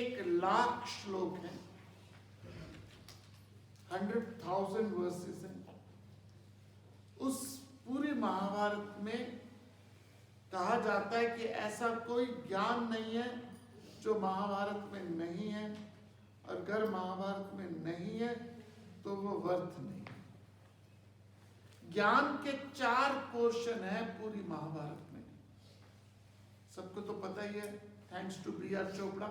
1,00,000 श्लोक हैं, 100,000 वर्सेस हैं। उस पूरी महाभारत में कहा जाता है कि ऐसा कोई ज्ञान नहीं है जो महाभारत में नहीं है, और अगर महाभारत में नहीं है तो वो वर्थ नहीं है। ज्ञान के 4 पोर्शन है पूरी महाभारत में, सबको तो पता ही है, थैंक्स टू B.R. चोपड़ा।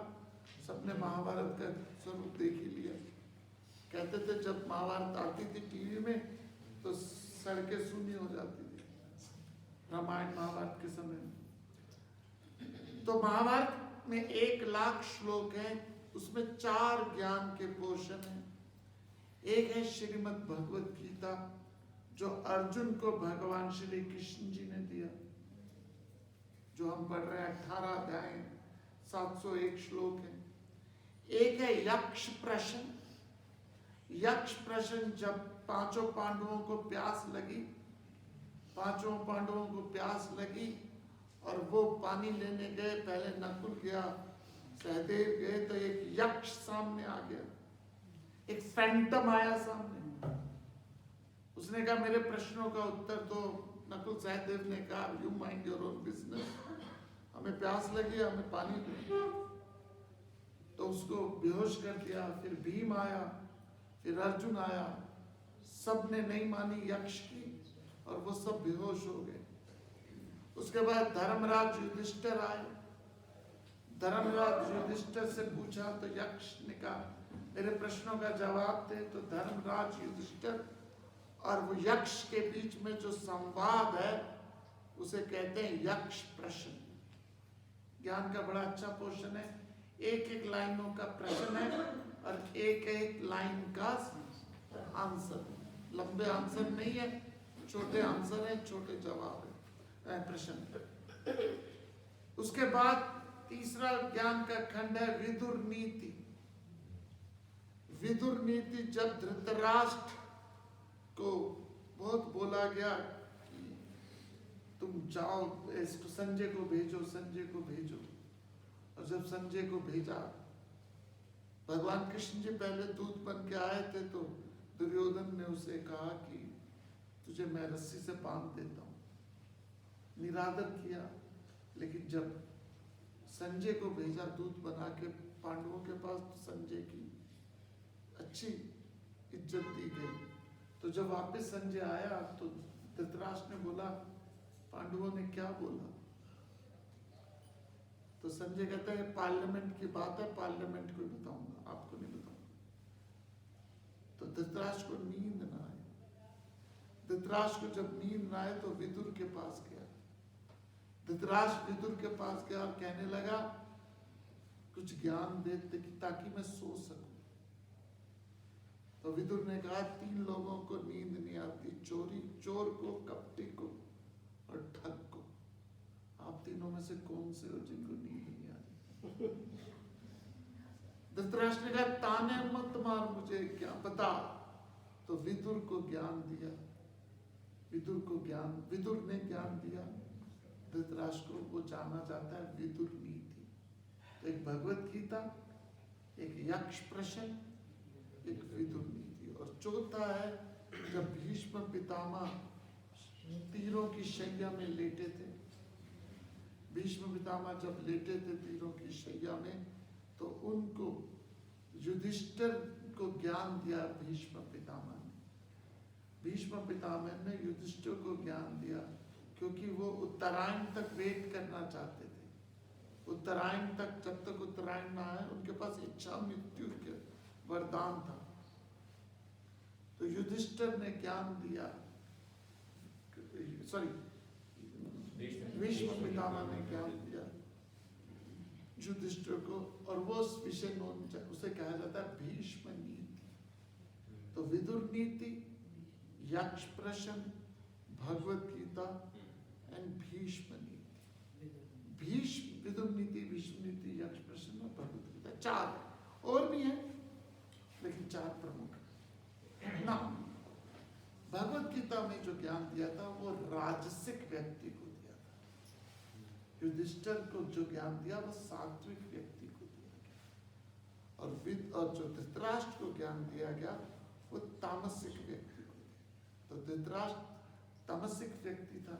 सबने महाभारत का स्वरूप देख ही लिया। कहते थे जब महाभारत आती थी टीवी में तो सड़कें सूनी हो जाती थी, रामायण महाभारत के समय में। तो महाभारत में 1,00,000 श्लोक हैं, उसमें 4 ज्ञान के पोर्शन हैं। एक है श्रीमद् भगवत गीता, जो अर्जुन को भगवान श्री कृष्ण जी ने दिया, जो हम पढ़ रहे हैं, 18 अध्याय, 701 श्लोक है। एक है यक्ष प्रश्न। यक्ष प्रश्न, जब 5 पांडवों को प्यास लगी, 5 पांडवों को प्यास लगी और वो पानी लेने गए, पहले नकुल गया, सहदेव गए, तो एक यक्ष सामने आ गया, एक फैंटम आया सामने। उसने कहा मेरे प्रश्नों का उत्तर दो। नकुल सहदेव ने कहा you mind your own business, हमें प्यास लगी, हमें पानी दो। तो उसको बेहोश कर दिया। फिर भीम आया, फिर अर्जुन आया, सब ने नहीं मानी यक्ष की और वो सब बेहोश हो गए। उसके बाद धर्मराज युधिष्ठिर आए। धर्मराज युधिष्ठिर से पूछा तो यक्ष ने कहा मेरे प्रश्नों का जवाब दे। तो धर्मराज युधिष्ठिर और वो यक्ष के बीच में जो संवाद है उसे कहते हैं यक्ष प्रश्न। ज्ञान का बड़ा अच्छा पोर्शन है, एक एक लाइनों का प्रश्न है और एक एक लाइन का आंसर। लंबे आंसर नहीं है, छोटे आंसर है, छोटे जवाब है, प्रश्न। उसके बाद तीसरा ज्ञान का खंड है विदुर नीति। विदुर नीति, जब धृतराष्ट्र को बहुत बोला गया कि तुम जाओ, इसको संजय को भेजो, संजय को भेजो, और जब संजय को भेजा, भगवान कृष्ण जी पहले दूत बन के आए थे, तो दुर्योधन ने उसे कहा कि तुझे मैं रस्सी से बांध देता हूं, निरादर किया। लेकिन जब संजय को भेजा दूत बना के पांडवों के पास, तो संजय की अच्छी इज्जत दी गई। तो जब वापस संजय आया तो धृतराष्ट्र ने बोला पांडवों ने क्या बोला? तो संजय कहता है पार्लियामेंट की बात है, पार्लियामेंट को बताऊंगा, आपको नहीं बताऊंगा। तो धृतराष्ट्र को नींद ना आए। धृतराष्ट्र को जब नींद ना आए तो विदुर के पास गया। धृतराष्ट्र विदुर के पास गया और कहने लगा कुछ ज्ञान दे ताकि मैं सो सकूं। तो विदुर ने कहा 3 लोगों को नींद नहीं आती, चोर को, कपटी को और ठग को। आप तीनों में से कौन से हो जिनको नींद नहीं आती? धृतराष्ट्र ने कहा ताने मत मार, मुझे क्या बता। तो विदुर को ज्ञान दिया, विदुर ने ज्ञान दिया धृतराष्ट्र को। वो जाना जाता है विदुर नीति। तो एक भगवत गीता, एक यक्ष प्रश्न, एक विदुर नीति। और चौथा है जब भीष्म पितामह तीरों की शैया में लेटे थे, भीष्म पितामह जब लेटे थे तीरों की शैया में, तो उनको युधिष्ठिर को ज्ञान दिया भीष्म पितामह ने। भीष्म पितामह ने युधिष्ठिर को ज्ञान दिया क्योंकि वो उत्तरायण तक वेट करना चाहते थे। उत्तरायण तक, जब तक उत्तरायण ना आए, उनके पास इच्छा मृत्यु के वरदान था। तो युधिष्ठिर ने ज्ञान दिया, भीष्म पितामह ने ज्ञान दिया युधिष्ठिर को, और वो विषय उसे कहा जाता है भीष्म नीति। तो विदुर नीति, यक्ष प्रश्न, भगवत गीता एंड भीष्म नीति। विदुर नीति, भीष्म नीति, यक्ष प्रश्न और भगवत गीता, 4 और भी हैं लेकिन 4 प्रमुख ना। भगवत गीता में जो ज्ञान दिया था वो राजसिक व्यक्ति को दिया था। युधिष्ठिर को जो ज्ञान दिया वो सात्विक व्यक्ति को दिया गया। और जो धृतराष्ट्र को ज्ञान दिया गया वो तामसिक व्यक्ति को दिया। तो धृतराष्ट्र तामसिक व्यक्ति था,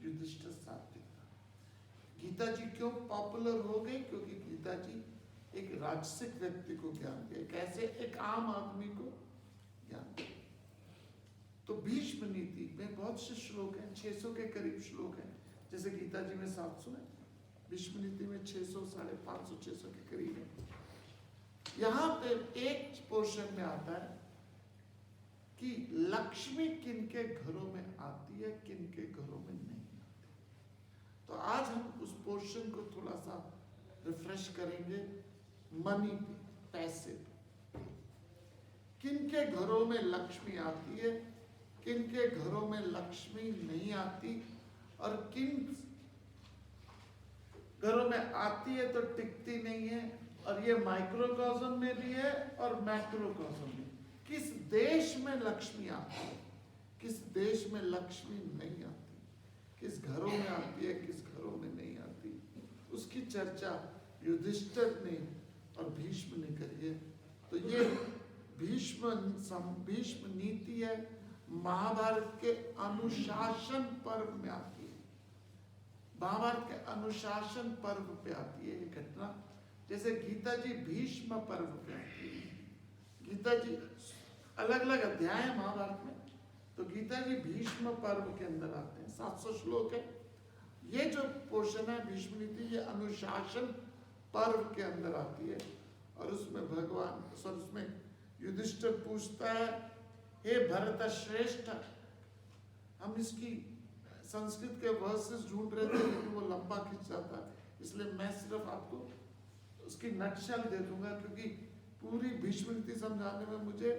युधिष्ठिर सात्विक था। गीता जी क्यों पॉपुलर हो गई? क्योंकि गीता जी एक राजसिक व्यक्ति को ज्ञान दिया, कैसे एक आम आदमी को ज्ञान दिया। तो भीष्म नीति में बहुत से श्लोक हैं, 600 के करीब श्लोक हैं। जैसे गीता जी में 700 है, भीष्म नीति में 600, 550, 600 के करीब है। यहाँ पे एक पोर्शन में आता है कि लक्ष्मी किनके घरों में आती है, किनके घरों में नहीं आती। तो आज हम उस पोर्शन को थोड़ा सा रिफ्रेश करेंगे मनी पे, पैसे पे। किनके घरों में लक्ष्मी आती है, किनके घरों में लक्ष्मी नहीं आती, और किन घरों में आती है तो टिकती नहीं है। और ये माइक्रोकॉस्म में भी है और मैक्रोकॉस्म में। किस देश में लक्ष्मी आती है, किस देश में लक्ष्मी नहीं आती, किस घरों में आती है, किस घरों में नहीं आती, उसकी चर्चा युधिष्ठिर ने और भीष्म ने करी है। तो ये भीष्म नीति है, महाभारत के अनुशासन पर्व में आती है। महाभारत के अनुशासन पर्व पे आती है ये घटना। जैसे गीता जी भीष्म पर्व पे आती है। गीता जी अलग अलग अध्याय है महाभारत में, तो गीता जी भीष्म पर्व के अंदर आते हैं। 700 श्लोक है। ये जो पोर्शन है भीष्म नीति, ये अनुशासन पर्व के अंदर आती है। और उसमें उसमें युधिष्ठिर पूछता है, हे भरत श्रेष्ठ, हम इसकी संस्कृत के वर्सेस ढूंढ रहे थे लेकिन वो लंबा खिंच जाता है, इसलिए मैं सिर्फ आपको उसकी नटशल दे दूंगा, क्योंकि पूरी भीष्म नीति समझाने में मुझे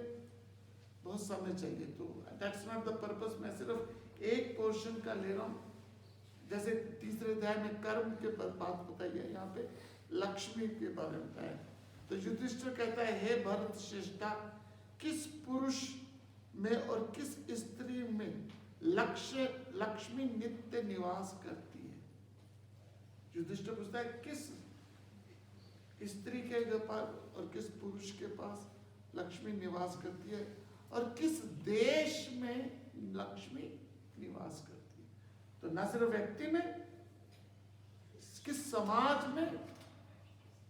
बहुत समय चाहिए। तो दैट्स नॉट द पर्पस। मैं सिर्फ एक पोर्शन का ले रहा हूँ। जैसे तीसरे अध्याय में कर्म के बात बताई है, यहाँ पे लक्ष्मी के बारे में बताया। तो युधिष्ठिर कहता है, हे भरत श्रेष्ठा, किस पुरुष में और किस स्त्री में लक्ष्मी नित्य निवास करती है? युधिष्ठिर पूछता है किस स्त्री के पास और किस पुरुष के पास लक्ष्मी निवास करती है, और किस देश में लक्ष्मी निवास करती है। तो न सिर्फ व्यक्ति में, किस समाज में,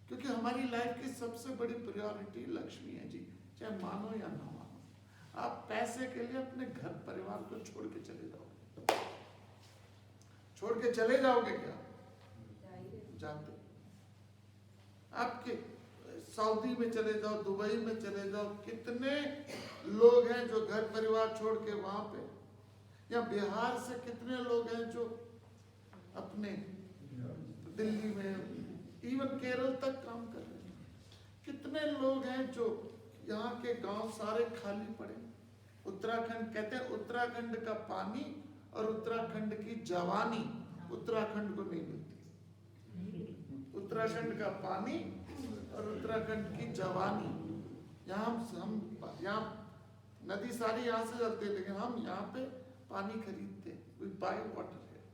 क्योंकि हमारी लाइफ की सबसे बड़ी प्रायोरिटी लक्ष्मी है जी, चाहे मानो या ना मानो। आप पैसे के लिए अपने घर परिवार को छोड़ के चले जाओगे? छोड़ के चले जाओगे क्या? जाते। आपके सऊदी में चले जाओ, दुबई में चले जाओ, कितने लोग हैं जो घर परिवार छोड़ के वहां पे, या बिहार से कितने लोग हैं जो अपने दिल्ली में, इवन केरल तक काम कर रहे हैं। कितने लोग हैं जो यहाँ के गांव सारे खाली पड़े। उत्तराखंड कहते हैं, उत्तराखंड का पानी और उत्तराखंड की जवानी उत्तराखंड को नहीं मिलती। उत्तराखंड का पानी और उत्तराखंड की जवानी, यहाँ नदी सारी यहाँ से चलती है, लेकिन हम यहाँ पे पानी खरीदते हैं। We buy water here.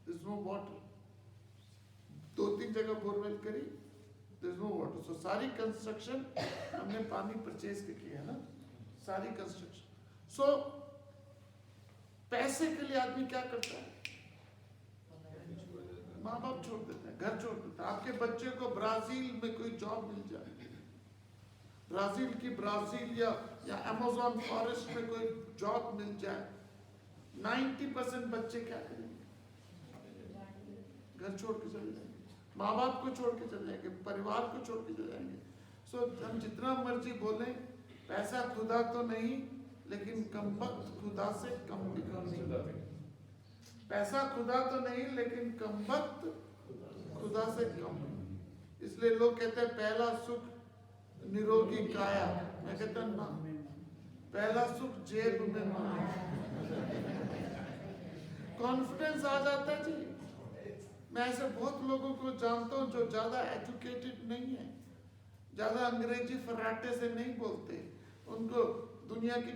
There's no water. 2-3 जगह बोरवेल करी, there's no water. So सारी कंस्ट्रक्शन हमने पानी परचेज के किया है ना, सारी कंस्ट्रक्शन। So पैसे के लिए आदमी क्या करता है? माँ बाप छोड़ देते हैं, घर छोड़ देते हैं। आपके बच्चे को ब्राजील में कोई जॉब मिल जाए, ब्राजील या अमेज़न फॉरेस्ट में कोई जॉब मिल जाए, 90% बच्चे क्या करेंगे? घर छोड़ के चले जाएंगे, माँ बाप को छोड़ के चले जाएंगे, परिवार को छोड़ के चले जाएंगे। सो हम जितना मर्जी बोलें, पैसा खुदा तो नहीं, लेकिन कमबख्त खुदा से कम नहीं। पैसा खुदा तो नहीं, लेकिन कमबख्त खुदा से कम नहीं। इसलिए लोग कहते हैं पहला सुख निरोगी काया, मैं कहता ना, पहला सुख जेब में माया। कॉन्फिडेंस आ जाता है जी। मैं ऐसे बहुत लोगों को जानता हूँ जो ज्यादा एजुकेटेड नहीं है, ज्यादा अंग्रेजी फर्राटे से नहीं बोलते, उनको दुनिया की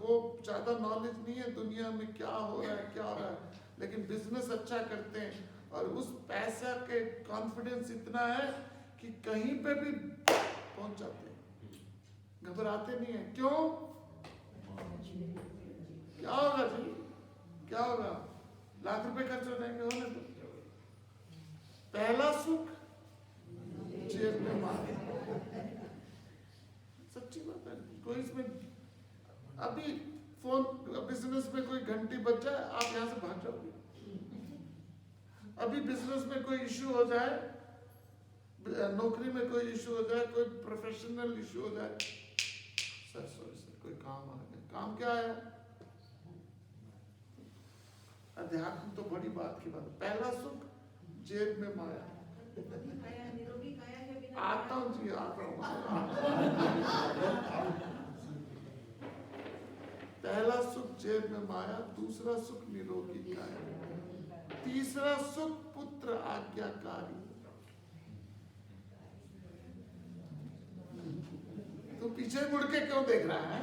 वो ज्यादा नॉलेज नहीं है दुनिया में क्या हो रहा है, लेकिन बिजनेस अच्छा करते हैं। और उस पैसा के कॉन्फिडेंस इतना है कि कहीं पे भी पहुंच जाते हैं, घबराते नहीं है। क्यों? क्या होगा जी, क्या होगा? लाख रुपए खर्च हो जाएंगे, होने तो। पहला सुख जेब में मार, सच्ची बात है। कोई इसमें अभी फोन बिजनेस में कोई घंटी बज जाए, आप यहां से भाग जाओगे। अभी बिजनेस में कोई इश्यू हो जाए, नौकरी में कोई इश्यू हो जाए, कोई प्रोफेशनल इश्यू हो जाए, सर सॉरी सर कोई काम आ गया। काम क्या है? अध्यात्म तो बड़ी बात की बात है। पहला सुख जेब में माया। आता हूँ जी, आता हूँ। पहला सुख जेब में माया, दूसरा सुख निरोगी काया, तीसरा सुख पुत्र आज्ञाकारी। तो पीछे मुड़ के क्यों देख रहा है?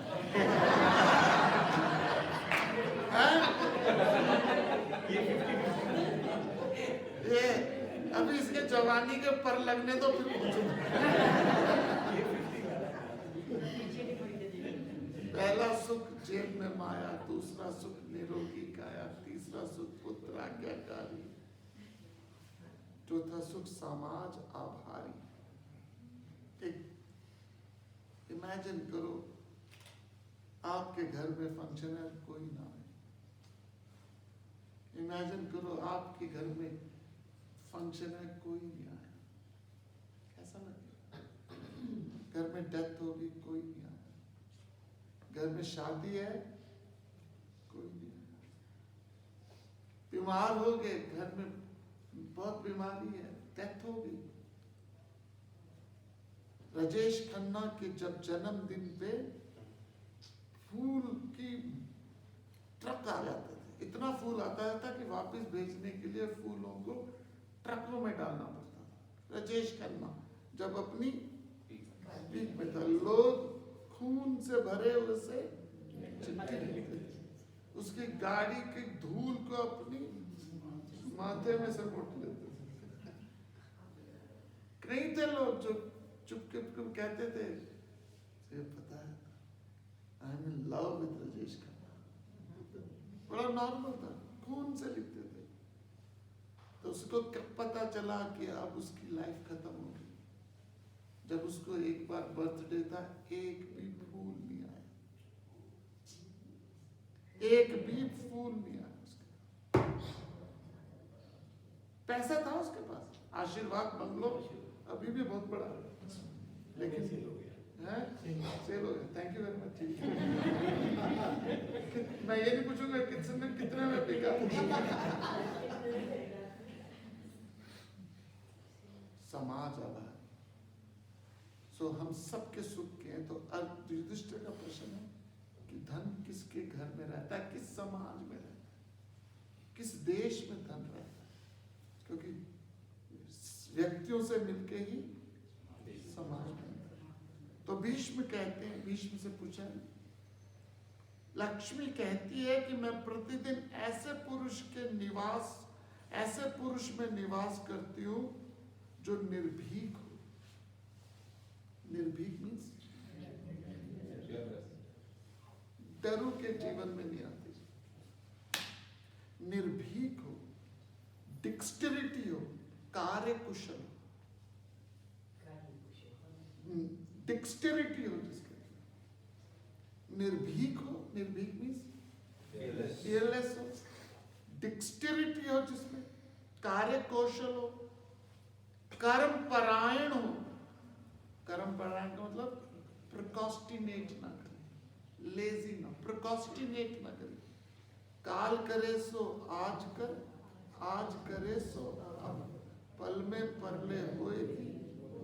ये अभी इसके जवानी के पर लगने तो फिर पहला सुख जेब में माया, दूसरा सुख निरोगी काया, तीसरा सुख पुत्र आज्ञाकारी, चौथा सुख समाज आभारी। एक इमेजिन करो, आपके घर में फंक्शन है, कोई ना आए। इमेजिन करो आपके घर में फंक्शन है, कोई नहीं आया, कैसा लगेगा? घर में डेथ होगी, कोई नहीं आया। घर में शादी है, कोई नहीं आया। बीमार हो गए, घर में बहुत बीमारी है, डेथ हो गई। राजेश खन्ना के जब जन्मदिन पे फूल की ट्रक आ जाते थे, इतना फूल आता था कि वापस भेजने के लिए फूलों को ट्रकों में डालना पड़ता था। राजेश खन्ना जब अपनी पीक में था, लोग खून से भरे हुए से चिट्ठी लिखते थे, उसकी गाड़ी की धूल को अपनी माथे में सपोर्ट लेते थे। कई थे लोग जो चुपके कहते थे, पता है I am in love with Rajesh Khanna, बड़ा नॉर्मल था, खून से लिखते थे। तो उसको कब पता चला कि अब उसकी लाइफ खत्म हो गई? जब उसको एक बार बर्थडे था, एक भी फूल नहीं आया, एक भी फूल नहीं आया उसके। पैसा था उसके पास, आशीर्वाद बंगलो अभी भी बहुत बड़ा, लेकिन सेल हो गया। Thank you very much. मैं ये नहीं पूछूंगा कितने में बिका। समाज आभार। सो हम सबके सुख के हैं। तो युधिष्ठिर का प्रश्न है कि धन किसके घर में रहता है, किस समाज में रहता है, किस देश में धन रहता है? क्योंकि व्यक्तियों से मिलके ही समाज में। तो भीष्म कहते हैं, भीष्म से पूछा, लक्ष्मी कहती है कि मैं प्रतिदिन ऐसे पुरुष में निवास करती हूं जो निर्भीक हो। निर्भीक मीन्स डरू के जीवन में नहीं आती, निर्भीक हो, डिक्सटेरिटी हो, कार्य कुशल, डिक्सटेरिटी हो जिसके, निर्भीक हो, निर्भीक मीन्स fearless हो, डिक्सटेरिटी हो जिसमें, कार्य कौशल हो, कर्मपरायण हो। कर्मपरायण का मतलब प्रोक्रास्टिनेट ना करे, लेजी ना, प्रोक्रास्टिनेट ना करे। काल करे सो आज कर, आज करे सो अब, पल में परले होएगी,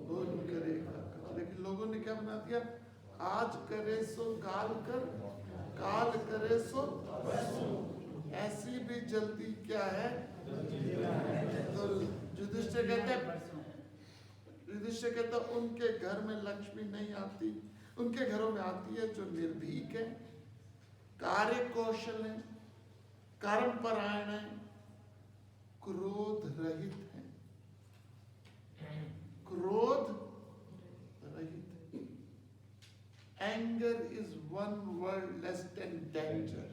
बोल करेगा। लेकिन लोगों ने क्या बना दिया, आज करे सो काल कर, काल करे सो ऐसी भी जल्दी क्या है। तो युधिष्ठिर कहता उनके घर में लक्ष्मी नहीं आती, उनके घरों में आती है जो निर्भीक है, कार्य कौशल है, कर्मपरायण है, क्रोध रहित है, क्रोध रहित है। Anger is one word less than danger.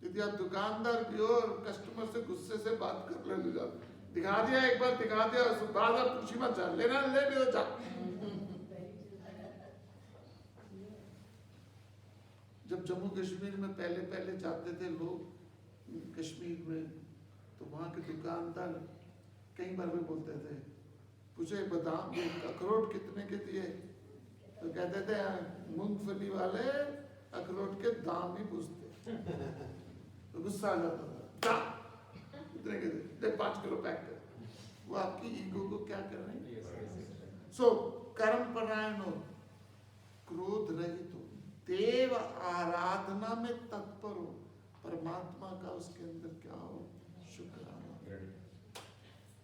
यदि आप दुकानदार भी हो और कस्टमर से गुस्से से बात कर ले जाओ, दिखा दिया एक बार, दिखा दिया, बाद आप पूछी मत, जा लेना ले भी हो जा। जब जम्मू कश्मीर में पहले जाते थे लोग कश्मीर में, तो वहां के दुकानदार कई बार भी बोलते थे, पूछे बादाम अखरोट कितने के दिए, तो कहते थे मूंगफली वाले अखरोट के दाम नहीं पूछते। तो गुस्सा आ जाता था, इतने के दे 5 किलो पैक कर। वो आपकी ईगो को क्या कर रहे हैं। सो कर्म परायण हो, क्रोध रहित हो, देव आराधना में तत्पर हो, परमात्मा का उसके अंदर क्या हो, शुक्राना,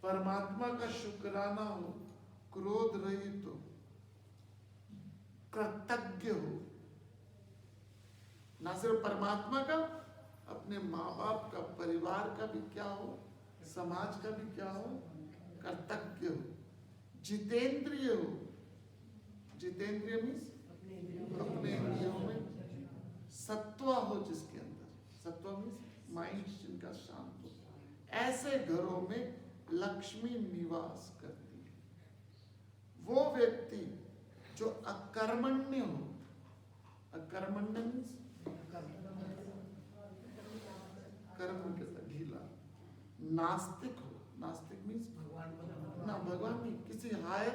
परमात्मा का शुक्राना हो, क्रोध रहित हो, कृतज्ञ हो, ना सिर्फ परमात्मा का, अपने माँ बाप का, परिवार का भी क्या हो, समाज का भी क्या हो, कृतज्ञ हो, जितेंद्रिय हो। जितेंद्रिय मीन्स अपने इंद्रियों में सत्व हो, जिसके अंदर सत्व मीन्स माइंड जिनका शांत हो, ऐसे घरों में लक्ष्मी निवास करती है। वो व्यक्ति जो अकर्मण्य हो, अकर्मण्य मीन्स कर्म के साथ ढीला, नास्तिक हो, नास्तिक मीन्स ना भगवान नहीं, किसी हायर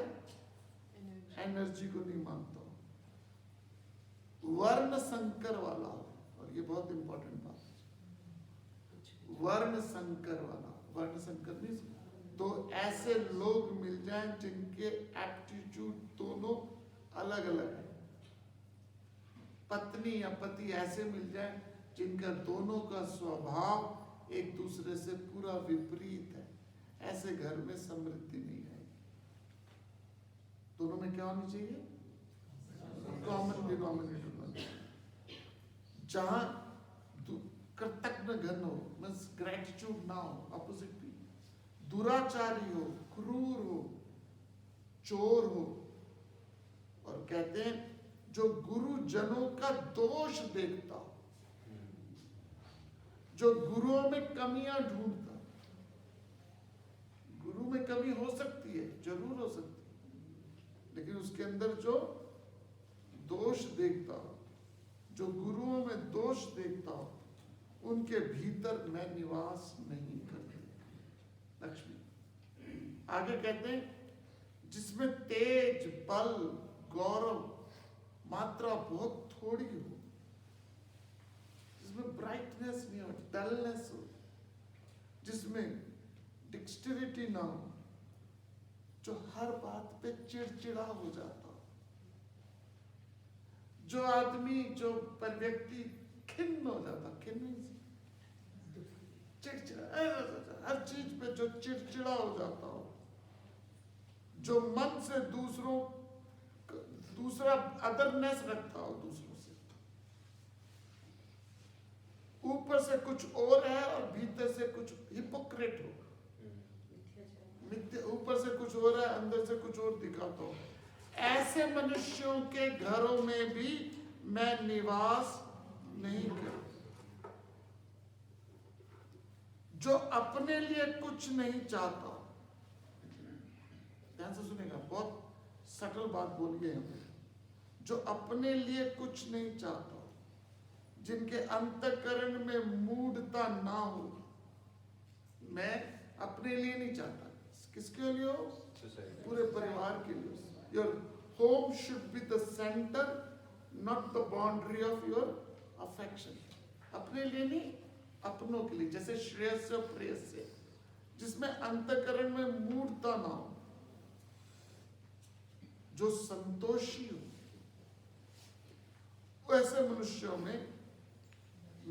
एनर्जी को नहीं मानता हो, वर्ण संकर वाला हो, और ये बहुत इंपॉर्टेंट बात है, वर्ण संकर वाला। वर्ण संकर मीन्स तो ऐसे लोग मिल जाएं जिनके एप्टीट्यूड दोनों अलग अलग है, पत्नी या पति ऐसे मिल जाएं जिनका दोनों का स्वभाव एक दूसरे से पूरा विपरीत है, ऐसे घर में समृद्धि नहीं आएगी। दोनों में क्या होनी चाहिए, कॉमन डिनोमिनेटर होना चाहिए। जहां कृतज्ञ घन हो, मीन्स ग्रेटिट्यूड ना हो, अपोजिट भी, दुराचारी हो, क्रूर हो, चोर हो, और कहते हैं जो गुरुजनों का दोष देखता हो, जो गुरुओं में कमियां ढूंढता। गुरु में कमी हो सकती है, जरूर हो सकती है, लेकिन उसके अंदर जो दोष देखता हो, जो गुरुओं में दोष देखता हो, उनके भीतर मैं निवास नहीं करती लक्ष्मी। आगे कहते हैं जिसमें तेज, बल, गौरव मात्रा बहुत थोड़ी हो, जिसमें ब्राइटनेस नहीं हो, डलनेस हो, जिसमें डिक्सटेरिटी ना हो, जो हर बात पे चिड़चिड़ा हो जाता हो, जो आदमी, जो पर व्यक्ति खिन्न हो जाता, खिन्न चिड़चिड़ा, हर चीज पे जो चिड़चिड़ा हो जाता हो, जो मन से दूसरा अदरनेस रखता हो, दूसरों से, ऊपर से कुछ और है और भीतर से कुछ हिपोक्रेट हो, ऊपर से कुछ और है, अंदर से कुछ और दिखाता हो, ऐसे मनुष्यों के घरों में भी मैं निवास नहीं करता। जो अपने लिए कुछ नहीं चाहता, ध्यान से सुनेगा, बहुत सटल बात बोली है हमने, जो अपने लिए कुछ नहीं चाहता, जिनके अंतःकरण में मूढ़ता ना हो, मैं अपने लिए नहीं चाहता, किसके लिए हो, पूरे परिवार के लिए। Your home should be the centre, not the boundary of your affection. अपने लिए नहीं, अपनों के लिए, जैसे श्रेयस और प्रेयस्य, जिसमें अंतःकरण में मूढ़ता ना हो, जो संतोषी हो, वैसे मनुष्यों में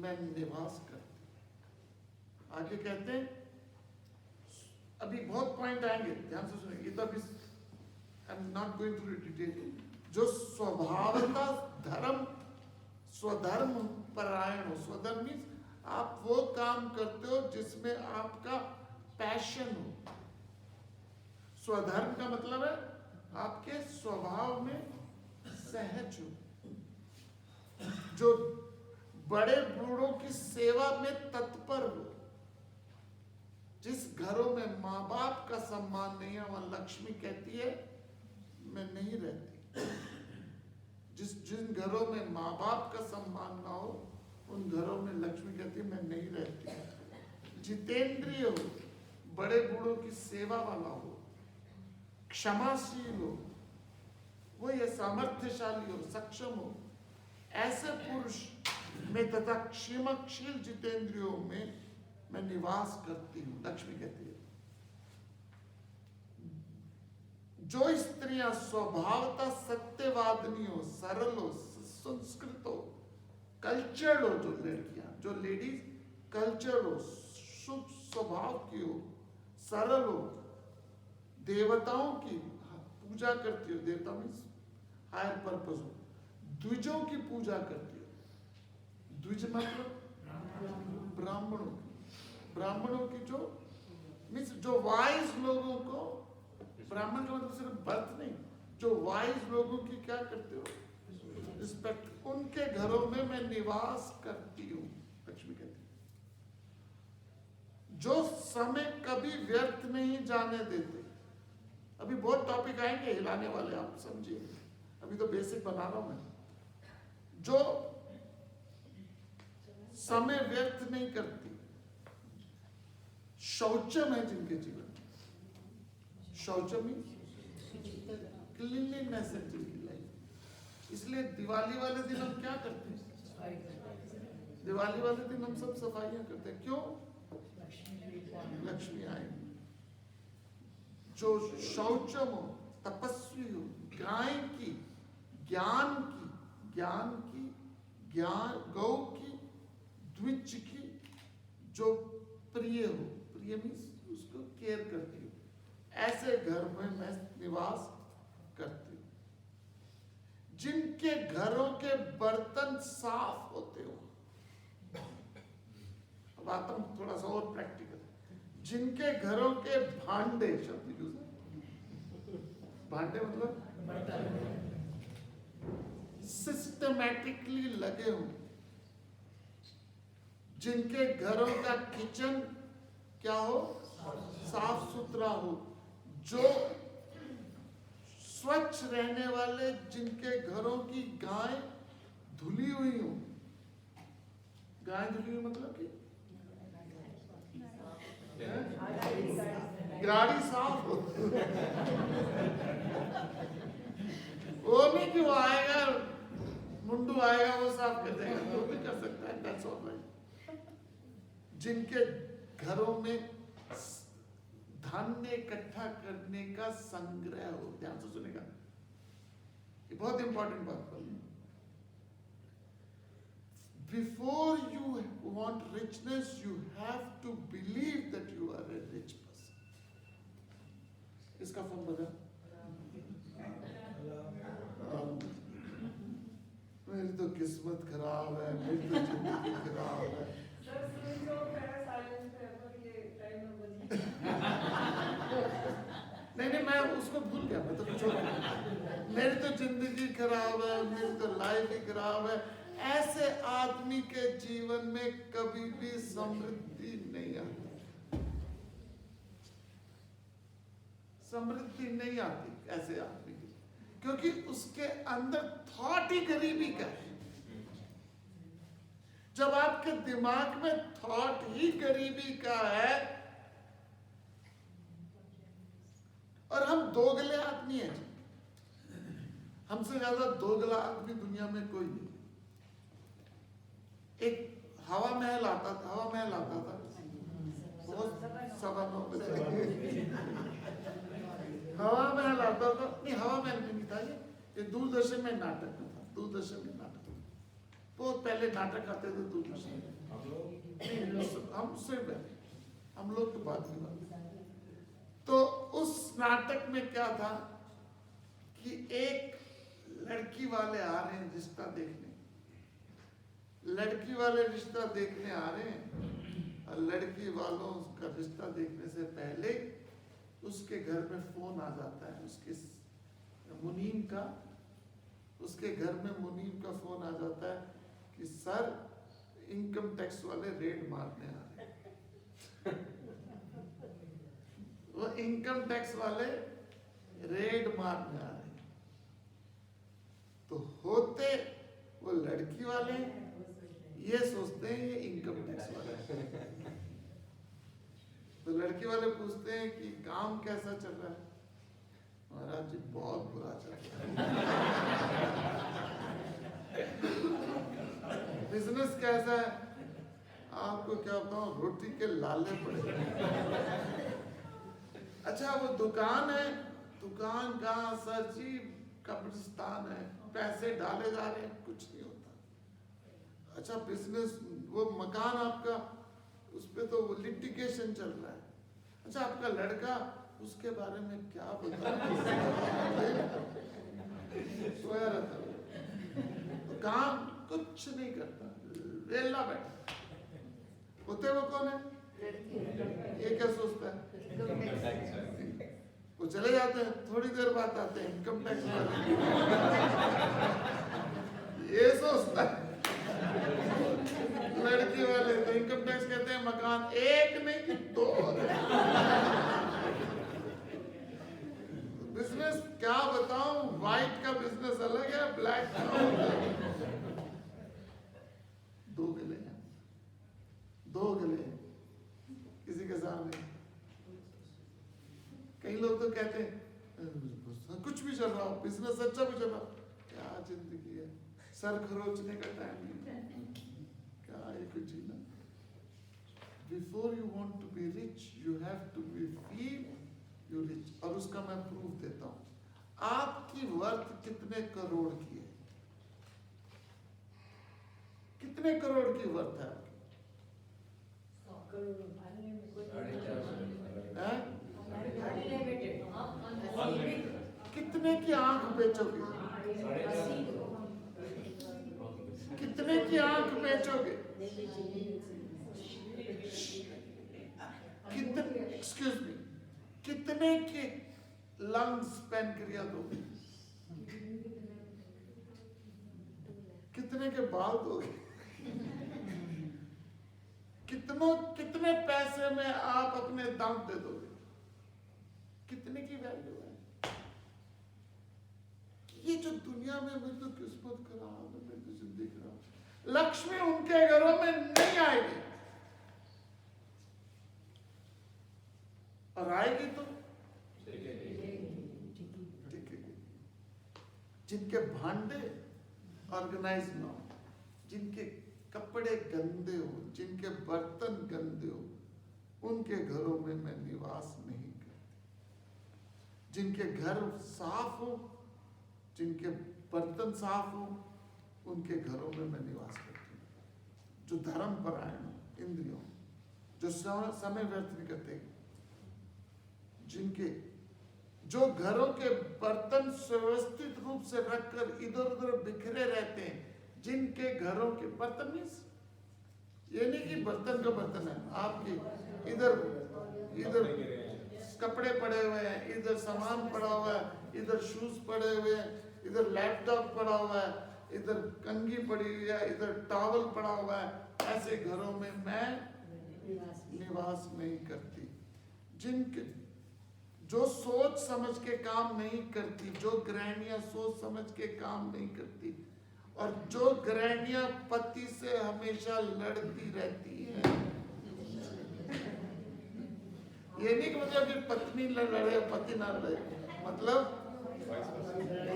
मैं निवास करता। आगे कहते हैं, अभी बहुत पॉइंट आएंगे, ध्यान से सुनिए, ये तो अभी I am not going to detail. जो स्वभावतः धर्म, स्वधर्म परायण हो, स्वधर्म मीन्स आप वो काम करते हो जिसमें आपका पैशन हो। स्वधर्म का मतलब है आपके स्वभाव में सहज हो, जो बड़े बूढ़ों की सेवा में तत्पर हो। जिस घरों में माँ बाप का सम्मान नहीं है, वहां लक्ष्मी कहती है मैं नहीं रहती। जिन घरों में माँ बाप का सम्मान ना हो, उन घरों में लक्ष्मी कहती है मैं नहीं रहती। जितेंद्रिय हो, बड़े बूढ़ों की सेवा वाला हो, क्षमाशील हो, वो ये सामर्थ्यशाली हो, सक्षम हो, ऐसे पुरुष में तथा क्षीमशील जितेंद्रियों में मैं निवास करती हूँ, लक्ष्मी कहती है। जो स्त्रियां स्वभावतः सत्यवादिनी हो, सरल हो, संस्कृत हो, कल्चर्ड हो, जो लेडीज कल्चर हो, शुभ स्वभाव की हो, सरल हो, देवताओं की पूजा करती हो, देवता मीन्स हायर पर्पस हो, द्विजों की पूजा करती हो। द्विज मतलब ब्राह्मणों की जो मीन्स जो वाइज लोगों को, ब्राह्मण का मतलब सिर्फ बर्थ नहीं, जो वाइज लोगों की क्या करते हो, रिस्पेक्ट। उनके घरों में मैं निवास करती हूँ, लक्ष्मी कहती है। जो समय कभी व्यर्थ नहीं जाने देते। अभी बहुत टॉपिक आएंगे हिलाने वाले, आप समझिए, अभी तो बेसिक बना रहा हूं मैं। जो समय व्यर्थ नहीं करती, शौचम है जिनके जीवन में, शौचम ही क्लीनलीनेस है जिनकी लाइफ। इसलिए दिवाली वाले दिन हम क्या करते हैं? दिवाली वाले दिन हम सब सफाइयां करते हैं। क्यों? लक्ष्मी आएगी। जो शौचम हो, तपस्वी हो, गाय की, ज्ञान की, गौ की, द्विज की, जो प्रिय हो, प्रिय मीन्स उसको केयर करती हो, ऐसे घर में मैं निवास करती हूँ। जिनके घरों के बर्तन साफ होते हो। अब आता हूं थोड़ा सा और प्रैक्टिकल। जिनके घरों के भांडे, शब्द यूज है, भांडे मतलब सिस्टमैटिकली लगे हो, जिनके घरों का किचन क्या हो, साफ सुथरा हो, जो स्वच्छ रहने वाले, जिनके घरों की गाय धुली हुई हो। गाय धुली हुई मतलब कि गाड़ी साफ हो। वो नहीं कि वो आएगा, मुंडू आएगा वो साफ कर देगा, वो भी कर सकता है, that's all right। जिनके घरों में धान्य इकट्ठा करने का संग्रह हो, ध्यान से सुनेगा, ये बहुत इंपॉर्टेंट बात है। Before you want richness, you have to believe that you are a rich person. इसका फॉर्म बता। मेरी तो किस्मत खराब है, मेरी तो जिंदगी खराब है। नहीं, मैं उसको भूल गया, मैं तो कुछ और, मेरी तो जिंदगी खराब है, मेरी तो लाइफ ही खराब है। ऐसे आदमी के जीवन में कभी भी समृद्धि नहीं आती, समृद्धि नहीं आती ऐसे आदमी की, क्योंकि उसके अंदर थॉट ही गरीबी का है। जब आपके दिमाग में थॉट ही गरीबी का है, और हम दोगले आदमी हैं, हमसे ज्यादा दोगला आदमी दुनिया में कोई नहीं। एक हवा महल आता था, बहुत 9:15 बजे हवा महल आता था। नहीं, हवा महल में नहीं था, ये दूरदर्शन में नाटक में था, दूरदर्शन में नाटक। बहुत पहले नाटक आते थे दूरदर्शन में, हम लोग तो बात की बात। तो उस नाटक में क्या था कि एक लड़की वाले आ रहे हैं रिश्ता देखने, लड़की वाले रिश्ता देखने आ रहे हैं, और लड़की वालों का रिश्ता देखने से पहले उसके घर में फोन आ जाता है, उसके मुनीम का, उसके घर में मुनीम का फोन आ जाता है कि सर इनकम टैक्स वाले रेड मारने आ रहे हैं। वो इनकम टैक्स वाले रेड मारने आ रहे हैं। तो होते वो लड़की वाले ये सोचते हैं ये इनकम टैक्स वाले। तो लड़की वाले पूछते हैं कि काम कैसा चल रहा है? महाराज जी बहुत बुरा चल रहा है। बिजनेस कैसा है? आपको क्या बताऊं, रोटी के लाले पड़े। अच्छा वो दुकान है, दुकान कहाँ सर जी? कब्रिस्तान है, पैसे डाले जा रहे हैं, कुछ नहीं होता। अच्छा बिजनेस, वो मकान आपका, उस पे तो वो लिटिगेशन चल रहा है। अच्छा आपका लड़का, उसके बारे में क्या बताएं? सोया रहता है, तो काम कुछ नहीं करता, वेला बैठा। होते वो कौन है? ये क्या सोचता है? वो चले जाते हैं, थोड़ी देर बाद आते हैं इनकम टैक्स वाले। ये सोचता है। लड़की वाले तो इनकम टैक्स कहते हैं मकान एक नहीं कि दो। बिजनेस क्या बताऊं, व्हाइट का बिजनेस अलग है, ब्लैक का अलग है। दो गले हैं, दो गले हैं किसी के सामने। कई लोग तो कहते हैं कुछ भी चल रहा हो, बिजनेस अच्छा भी चल रहा हो, क्या जिंदगी है, सर खरोचने का टाइम नहीं, क्या है कुछ जीना। Before you want to be rich you have to be feel you rich. और उसका मैं प्रूफ देता हूं। आपकी वर्थ कितने करोड़ की है? कितने करोड़ की वर्थ है आपकी? कितने की आंख बेचोगे? कितने की आंख बेचोगे? कितने, एक्सक्यूज मी, कितने के लंग्स पैनक्रिया दोगे? कितने के बाल दोगे? कितने पैसे में आप अपने दांत दे दोगे? कितने की वैल्यू है? ये जो दुनिया में मेरी तो किस्मत खराब है, मेरी तो जिंदगी खराब। लक्ष्मी उनके घरों में नहीं आएगी, और आएगी तो जिनके भांडे ऑर्गेनाइज ना हो, जिनके कपड़े गंदे हो, जिनके बर्तन गंदे हो, उनके घरों में मैं निवास नहीं करती। जिनके घर साफ हो, जिनके बर्तन साफ हो, उनके घरों में मैं निवास करती हूँ। जो धर्म परायण हो, इंद्रियों, जो समय व्यर्थ नहीं करते, जिनके जो घरों के बर्तन व्यवस्थित रूप से रखकर इधर उधर बिखरे रहते हैं, जिनके घरों के बर्तन, मीन्स ये नहीं कि बर्तन का बर्तन है आपकी, इधर इधर कपड़े पड़े हुए हैं, इधर सामान पड़ा हुआ है, इधर शूज पड़े हुए हैं, इधर लैपटॉप पड़ा हुआ है, इधर कंघी पड़ी हुई है, इधर टॉवल पड़ा हुआ है, ऐसे घरों में मैं निवास नहीं करती। जिनके जो सोच समझ के काम नहीं करती, जो गृहिणियां सोच समझ के काम नहीं करती, और जो गृहिणियां पति से हमेशा लड़ती रहती है। ये नहीं कि मतलब कि पत्नी लड़े पति ना लड़े, मतलब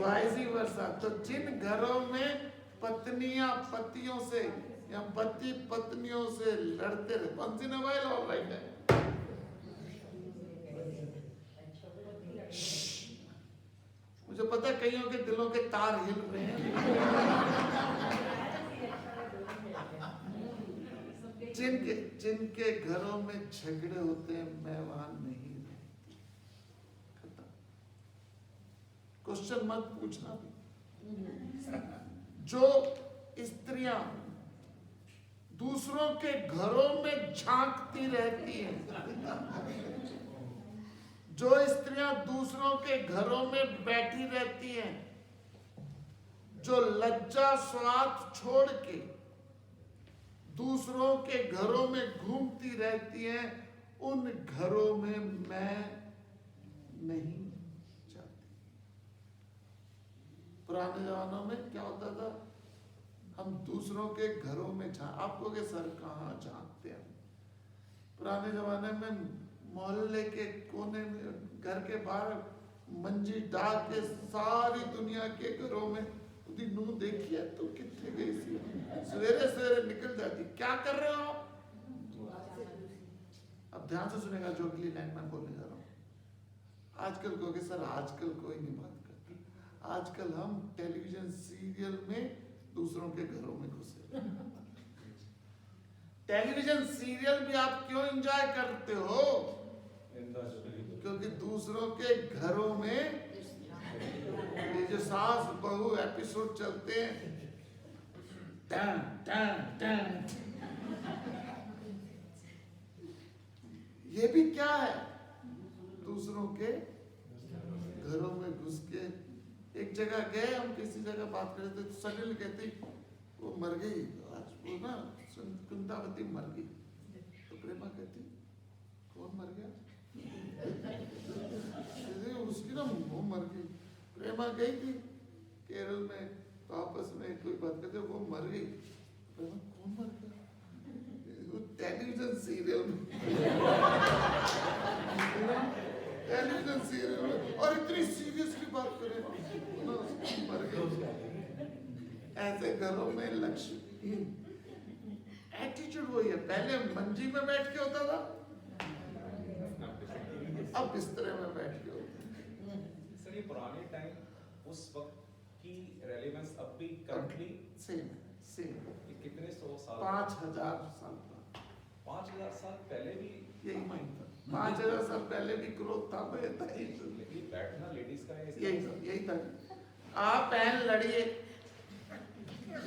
वाइस वर्सा। तो जिन घरों में पत्नियां पतियों से या पति पत्नियों से लड़ते रहे, once in a while all right है। मुझे पता है कईयों के दिलों के तार हिल रहे हैं। जिनके घरों में झगड़े होते हैं, मैं वहां नहीं रहती। खत्म। क्वेश्चन मत पूछना भी। जो स्त्रियां दूसरों के घरों में झांकती रहती हैं, जो स्त्रियां दूसरों के घरों में बैठी रहती हैं, जो लज्जा स्वार्थ छोड़ के दूसरों के घरों में घूमती रहती हैं, उन घरों में मैं नहीं जाती। पुराने जमानों में क्या होता था, हम दूसरों के घरों में आपको के सर कहाँ झांकते हैं। पुराने जमाने में मोहल्ले के कोने में घर के बाहर मंजी डाल के सारी दुनिया के घरों में नू देखिए तो कितने गई सी, सवेरे सवेरे निकल जाती, क्या कर रहे हो आप? अब ध्यान से सुनेगा जो अगली लाइन में बोलने जा रहा हूं। आजकल कहोगे सर आजकल कोई नहीं बात करता, आजकल हम टेलीविजन सीरियल में दूसरों के घरों में घुसे। टेलीविजन सीरियल भी आप क्यों एंजॉय करते हो? क्योंकि दूसरों के घरों में ये जो सास बहू एपिसोड चलते हैं, टन टन टन, ये भी क्या है? दूसरों के घरों में घुस के। एक जगह गए हम, किसी जगह बात कर रहे थे तो सडनली कहती वो मर गई आज, वो ना कुंतावती मर गई। तो प्रेमा कहती कौन मर गया? उसकी ना वो मर गई। प्रेमा गई थी केरल में, तो आपस में कोई बात करते वो मर गई। प्रेमा कौन मर गया? वो टेलीविजन सीरियल में, टेलीविजन सीरियल में, और इतनी सीरियसली बात करें मर गई। ऐसे घरों में लक्ष्मी, एटीट्यूड वही है। पहले मंजी में बैठ के होता था, अब बिस्तर में बैठ के होता है। सर ये पुराने टाइम उस वक्त की रेलेवेंस अब भी करंटली सेम। कितने 100 साल, 5000 साल, 5000 साल पहले भी यही माइंड था। 5000 साल पहले भी क्रोध था, बैठना लेडीज का यही था। आप पहन लड़िए,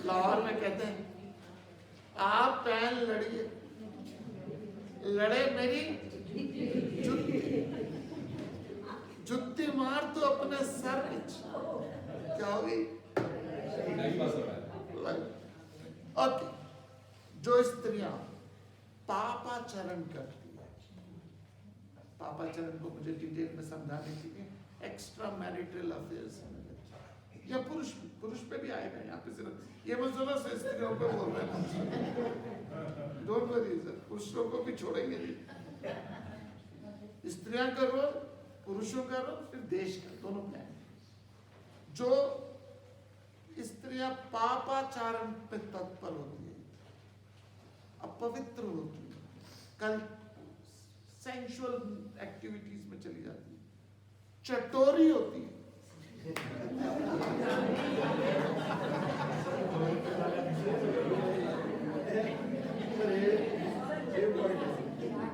लाहौर में कहते हैं आप पहन लड़िए, लड़े मेरी जुत्ती मार तो अपने सर क्या होगी? ओके, जो स्त्रियां पापाचरण करती है, पापाचरण को मुझे डिटेल में समझाने के लिए एक्स्ट्रा मैरिटल अफेयर्स या पुरुष पे भी आएगा यहाँ पे। सिर्फ ये मत सोचो स्त्रियों पे बोल रहे हैं, डोंट वरी सर, पुरुषों को भी छोड़ेंगे नहीं। स्त्रियां करो, पुरुषों का रो, फिर देश का, दोनों प्लान। जो स्त्रियां पापाचारण पे तत्पर होती है, अपवित्र होती है, कल सेंसुअल एक्टिविटीज में चली जाती है, चटोरी होती है,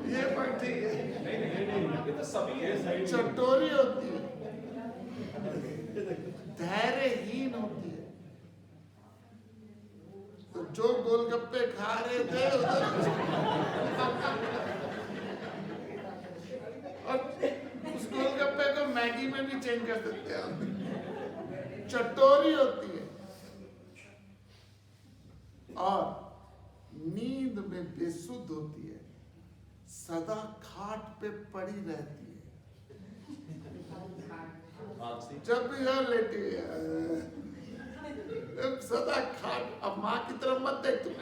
ये पॉइंट ठीक है, ये तो सभी है। चटोरी होती है, धैर्यहीन होती है। तो जो गोलगप्पे खा रहे थे उधर और उस गोलगप्पे को मैगी में भी चेंज कर सकते हैं हम। चटोरी होती है और नींद में बेसुध होती है, सदा खाट पे पड़ी रहती है। जब भी यहाँ लेटी है सदा खाट। अब माँ की तरफ मत देख तुम,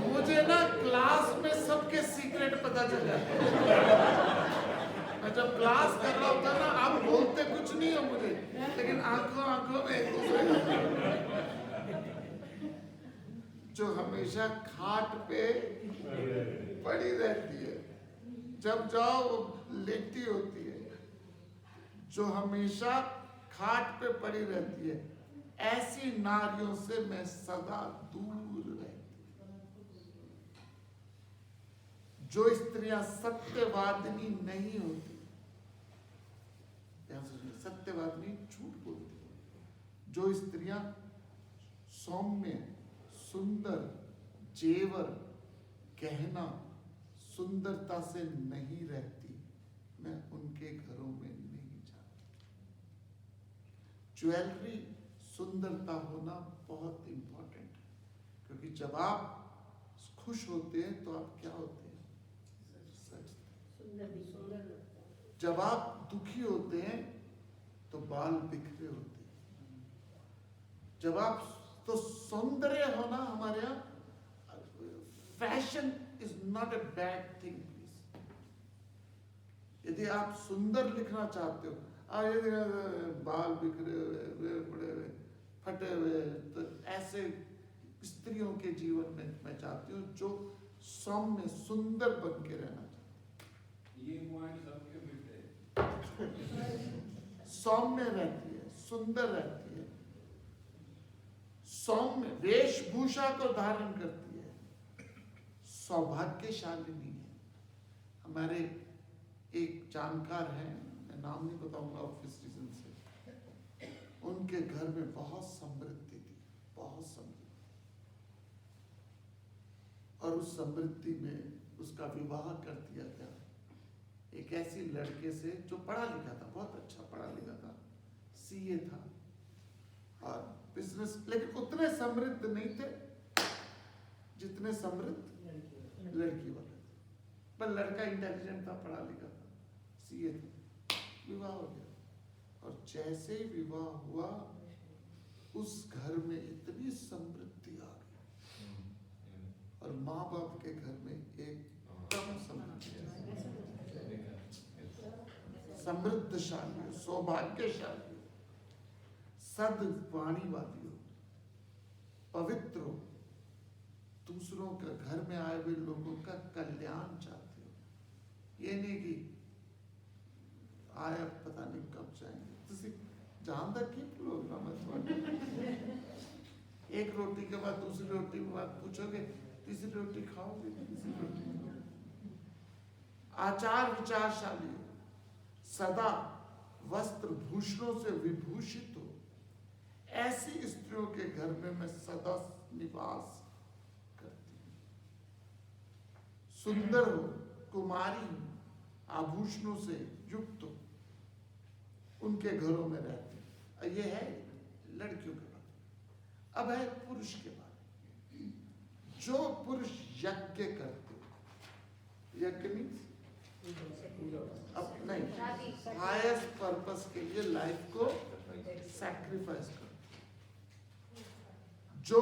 मुझे ना क्लास में सबके सीक्रेट पता चल जाते हैं। मैं जब क्लास कर रहा होता ना, आप बोलते कुछ नहीं हो मुझे, लेकिन आंखों में एक दूसरे जो हमेशा खाट पे पड़ी रहती है, जब जाओ वो लेटी होती है, जो हमेशा खाट पे पड़ी रहती है, ऐसी नारियों से मैं सदा दूर रहती। जो स्त्रियां सत्यवादिनी नहीं होती, सत्यवादिनी झूठ बोलती है। जो स्त्रियां सौम्य, सुंदर, जेवर, गहना सुंदरता से नहीं रहती, मैं उनके घरों में नहीं जाती। ज्वेलरी सुंदरता होना बहुत इंपॉर्टेंट है, क्योंकि जब आप खुश होते हैं तो आप क्या होते हैं? सुंदर। जब आप दुखी होते हैं तो बाल बिखरे होते हैं। जब आप तो सौंदर्य होना हमारे यहाँ, fashion is not a bad thing please. यदि आप सुंदर लिखना चाहते हो, यदि बाल बिखरे हुए, पड़े हुए, फटे हुए, तो ऐसे स्त्रियों के जीवन में मैं चाहती हूँ जो सौम्य सुंदर बन के रहना चाहती। ये पॉइंट सबके मिलते हैं। सौम्य रहती है, सुंदर रहती है, सौम्य वेशभूषा को धारण करती है, सौभाग्यशालिनी है। हमारे एक जानकार हैं, मैं नाम नहीं बताऊंगा ऑफिस रीजन से, उनके घर में बहुत समृद्धि थी, बहुत समृद्धि, और उस समृद्धि में उसका विवाह कर दिया गया एक ऐसी लड़के से जो पढ़ा लिखा था, बहुत अच्छा पढ़ा लिखा था, सीए था और बिजनेस, लेकिन उतने समृद्ध नहीं थे जितने समृद्ध लड़की वाले थे। पर लड़का इंटेलिजेंट था, पढ़ा लिखा था, सीए था, विवाह हो गया। और जैसे ही विवाह हुआ उस घर में इतनी समृद्धि आ गई, और माँ बाप के घर में एकदम समृद्धशाली हो, सौभाग्यशाली हो, सद्वाणी वाली हो, पवित्र हो, दूसरों के घर में आए हुए लोगों का कल्याण चाहते हो। ये नहीं कि आया पता नहीं कब जाएंगे, तुसी जानदा की प्रोग्राम है। एक रोटी के बाद दूसरी रोटी के बाद पूछोगे तीसरी रोटी खाओगे, तीसरी रोटी खाओगे। आचार विचारशाली हो, सदा वस्त्र भूषणों से विभूषित हो, ऐसी स्त्रियों के घर में मैं सदा निवास करती हूँ। सुंदर हो, कुमारी, आभूषणों से युक्त हो, उनके घरों में रहती हूँ। ये है लड़कियों के बारे में। अब है पुरुष के बारे में। जो पुरुष यज्ञ करते हो, यज्ञ मीन्स अब नहीं, हाईएस्ट पर्पस के लिए लाइफ को सैक्रिफाइस करो, जो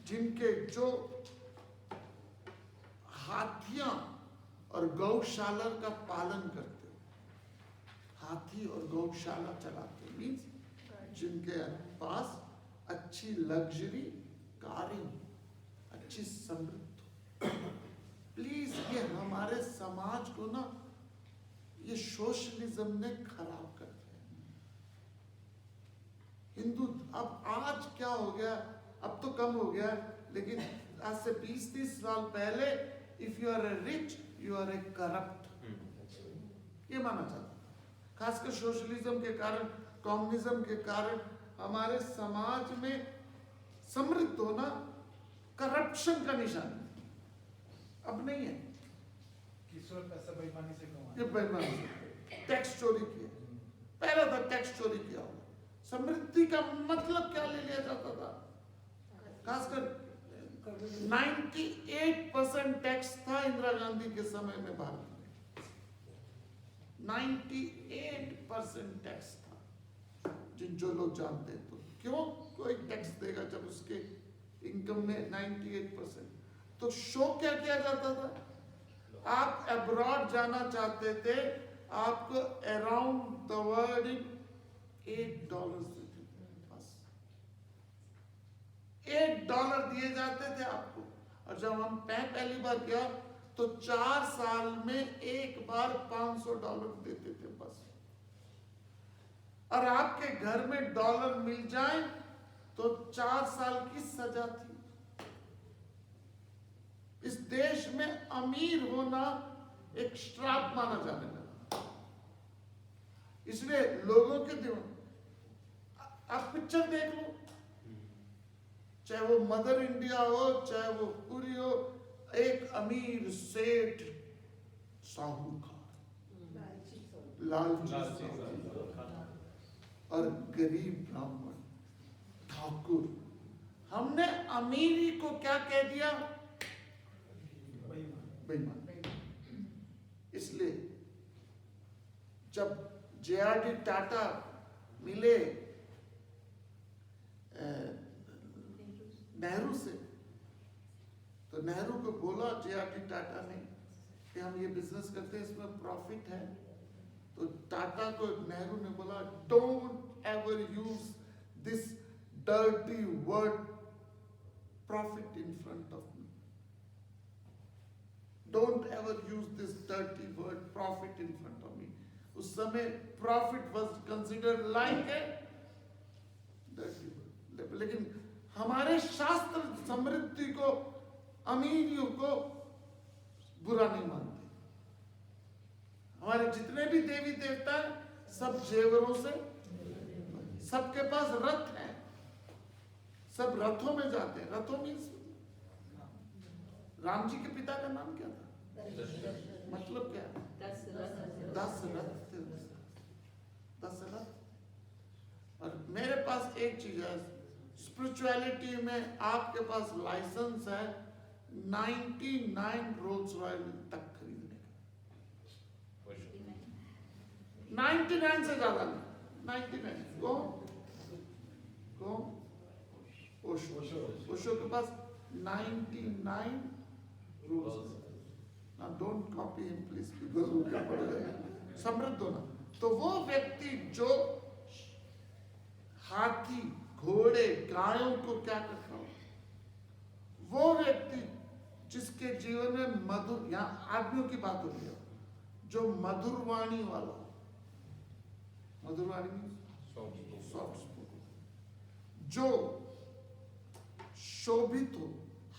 जिनके जो हाथियां और गौशाला का पालन करते हो, हाथी और गौशाला चलाते हो, मीन्स जिनके पास अच्छी लग्जरी कारें, अच्छी समृद्ध। प्लीज ये हमारे समाज को ना, ये सोशलिज्म ने खराब कर दिया। हिंदू अब आज क्या हो गया, अब तो कम हो गया, लेकिन आज से 20-30 साल पहले if you are a rich you are a corrupt, ये माना जाता था। खासकर सोशलिज्म के कारण, कम्युनिज्म के कारण हमारे समाज में समृद्ध होना करप्शन का निशान, अब नहीं है। किशोर पैसा बेईमानी से कमाया, ये बेईमानी से टैक्स चोरी किया, पहला था टैक्स चोरी किया होगा। समृद्धि का मतलब क्या ले लिया जाता था? खासकर 98% टैक्स था इंदिरा गांधी के समय में भारत में, 98% टैक्स था। जो लोग जानते हैं, तो क्यों कोई टैक्स देगा जब उसके इनकम में 98%? तो शो क्या किया जाता था? आप अब्रॉड जाना चाहते थे, आपको अराउंड द वर्ल्ड इन $8 देते थे, बस $8 दिए जाते थे आपको। और जब हम पहली बार गया तो 4 साल में एक बार $500 देते थे बस। और आपके घर में डॉलर मिल जाए तो 4 साल की सजा थी। इस देश में अमीर होना एक श्राप माना जाने लगा, इसलिए लोगों के दिमाग, आप पिक्चर देख लो, चाहे वो मदर इंडिया हो, चाहे वो पूरी हो, एक अमीर सेठ साहूकार, लालची साहूकार और गरीब ब्राह्मण ठाकुर। हमने अमीरी को क्या कह दिया? बेईमान। इसलिए जब जे.आर.डी. टाटा मिले नेहरू से, तो नेहरू को बोला जे.आर.डी. टाटा ने कि हम ये बिजनेस करते हैं, इसमें प्रॉफिट है। तो टाटा को नेहरू ने बोला, don't ever use this dirty word profit in front of me. Don't ever use this dirty word profit in front of me. उस समय profit was considered like a dirty word. लेकिन हमारे शास्त्र समृद्धि को, अमीरियों को बुरा नहीं मानते। हमारे जितने भी देवी देवता हैं, सब जेवरों से, सबके पास रथ हैं, सब रथों में जाते हैं। रथों में राम जी के पिता का नाम क्या था? मतलब क्या? दशरथ। और मेरे पास एक चीज है, स्पिरिचुअलिटी में आपके पास लाइसेंस है 99 रोल्स रॉयल तक खरीदने का। 99 से ज्यादा नहीं, 99। ओशो के पास 99 rules. Now don't copy him please, because वो क्या पड़ेगा? समृद्ध होना। तो वो व्यक्ति जो हाथी, घोड़े, गायों को क्या करता हो, वो व्यक्ति जिसके जीवन में मधुर, यहाँ आदमियों की बात हो रही है, जो मधुर वाणी वाला, मधुर वाणी सॉफ्ट स्पोकन, जो शोभित हो,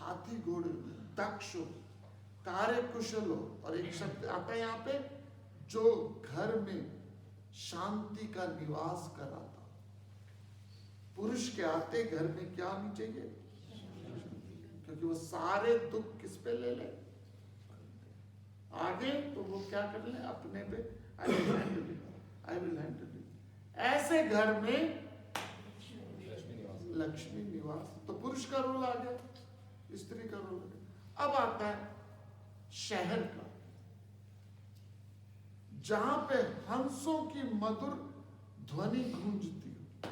हाथी घोड़े, दक्ष हो, कार्य कुशल हो, और एक शब्द आता है यहाँ पे, जो घर में शांति का निवास कराता। पुरुष के आते घर में क्या होनी चाहिए? क्योंकि वो सारे दुख किस पे ले ले, आगे तो वो क्या कर ले अपने पे, आई विल हैंडल इट। ऐसे घर में लक्ष्मी निवास। तो पुरुष का रोल आ गया, स्त्री का रोल आ गया। अब आता है शहर का, जहां पे हंसों की मधुर ध्वनि गूंजती हो।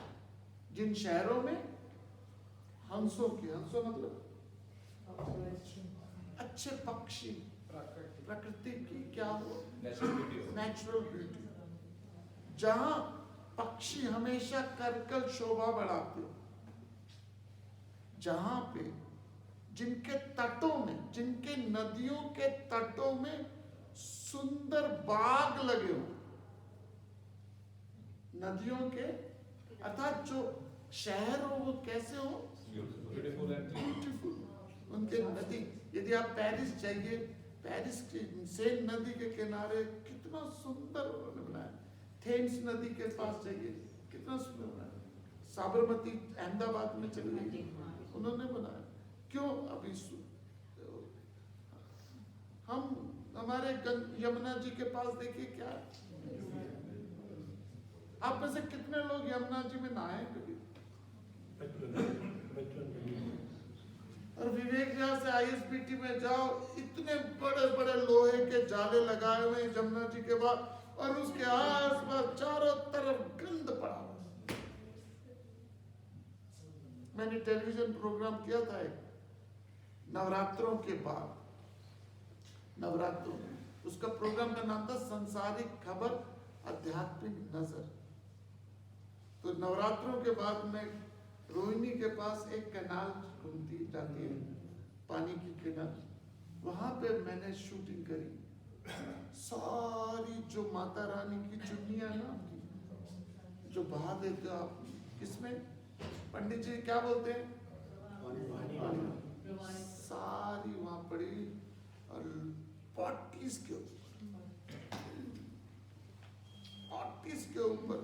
जिन शहरों में हंसों मतलब अच्छे पक्षी, प्रकृति की क्या हो, नेचुरल ब्यूटी, जहां पक्षी हमेशा करकल शोभा बढ़ाते हो, जहां पे जिनके तटों में, जिनके नदियों के तटों में सुंदर बाग लगे हो, नदियों के, अर्थात जो शहर हो वो कैसे हो, ब्यूटीफुल। उनके नदी, यदि आप पेरिस जाइए, पेरिस की सेन नदी के किनारे कितना सुंदर उन्होंने बनाया। थेम्स नदी के पास जाइए, कितना सुंदर बनाया। साबरमती अहमदाबाद में चली गई, उन्होंने बनाया। क्यों? अभी हम हमारे यमुना जी के पास देखिए क्या है। आप में से कितने लोग यमुना जी में नहाए कभी? और विवेक विहार से ISBT में जाओ, इतने बड़े बड़े लोहे के जाले लगाए हुए हैं यमुना जी के बाद, और उसके आसपास चारों तरफ गंद पड़ा हुआ। मैंने टेलीविजन प्रोग्राम किया था एक, नवरात्रों के बाद, नवरात्रों में, उसका प्रोग्राम का नाम था संसारिक खबर आध्यात्मिक नजर। तो नवरात्रों के बाद में रोहिणी के पास एक कैनाल घूमती जाती है, पानी की कैनाल, वहां पे मैंने शूटिंग करी। सारी जो माता रानी की चुन्नियां ना, जो बहा देते हो आप, किसमें पंडित जी क्या बोलते हैं, सारी वहां पड़ी, और 40 के ऊपर, 40 के ऊपर।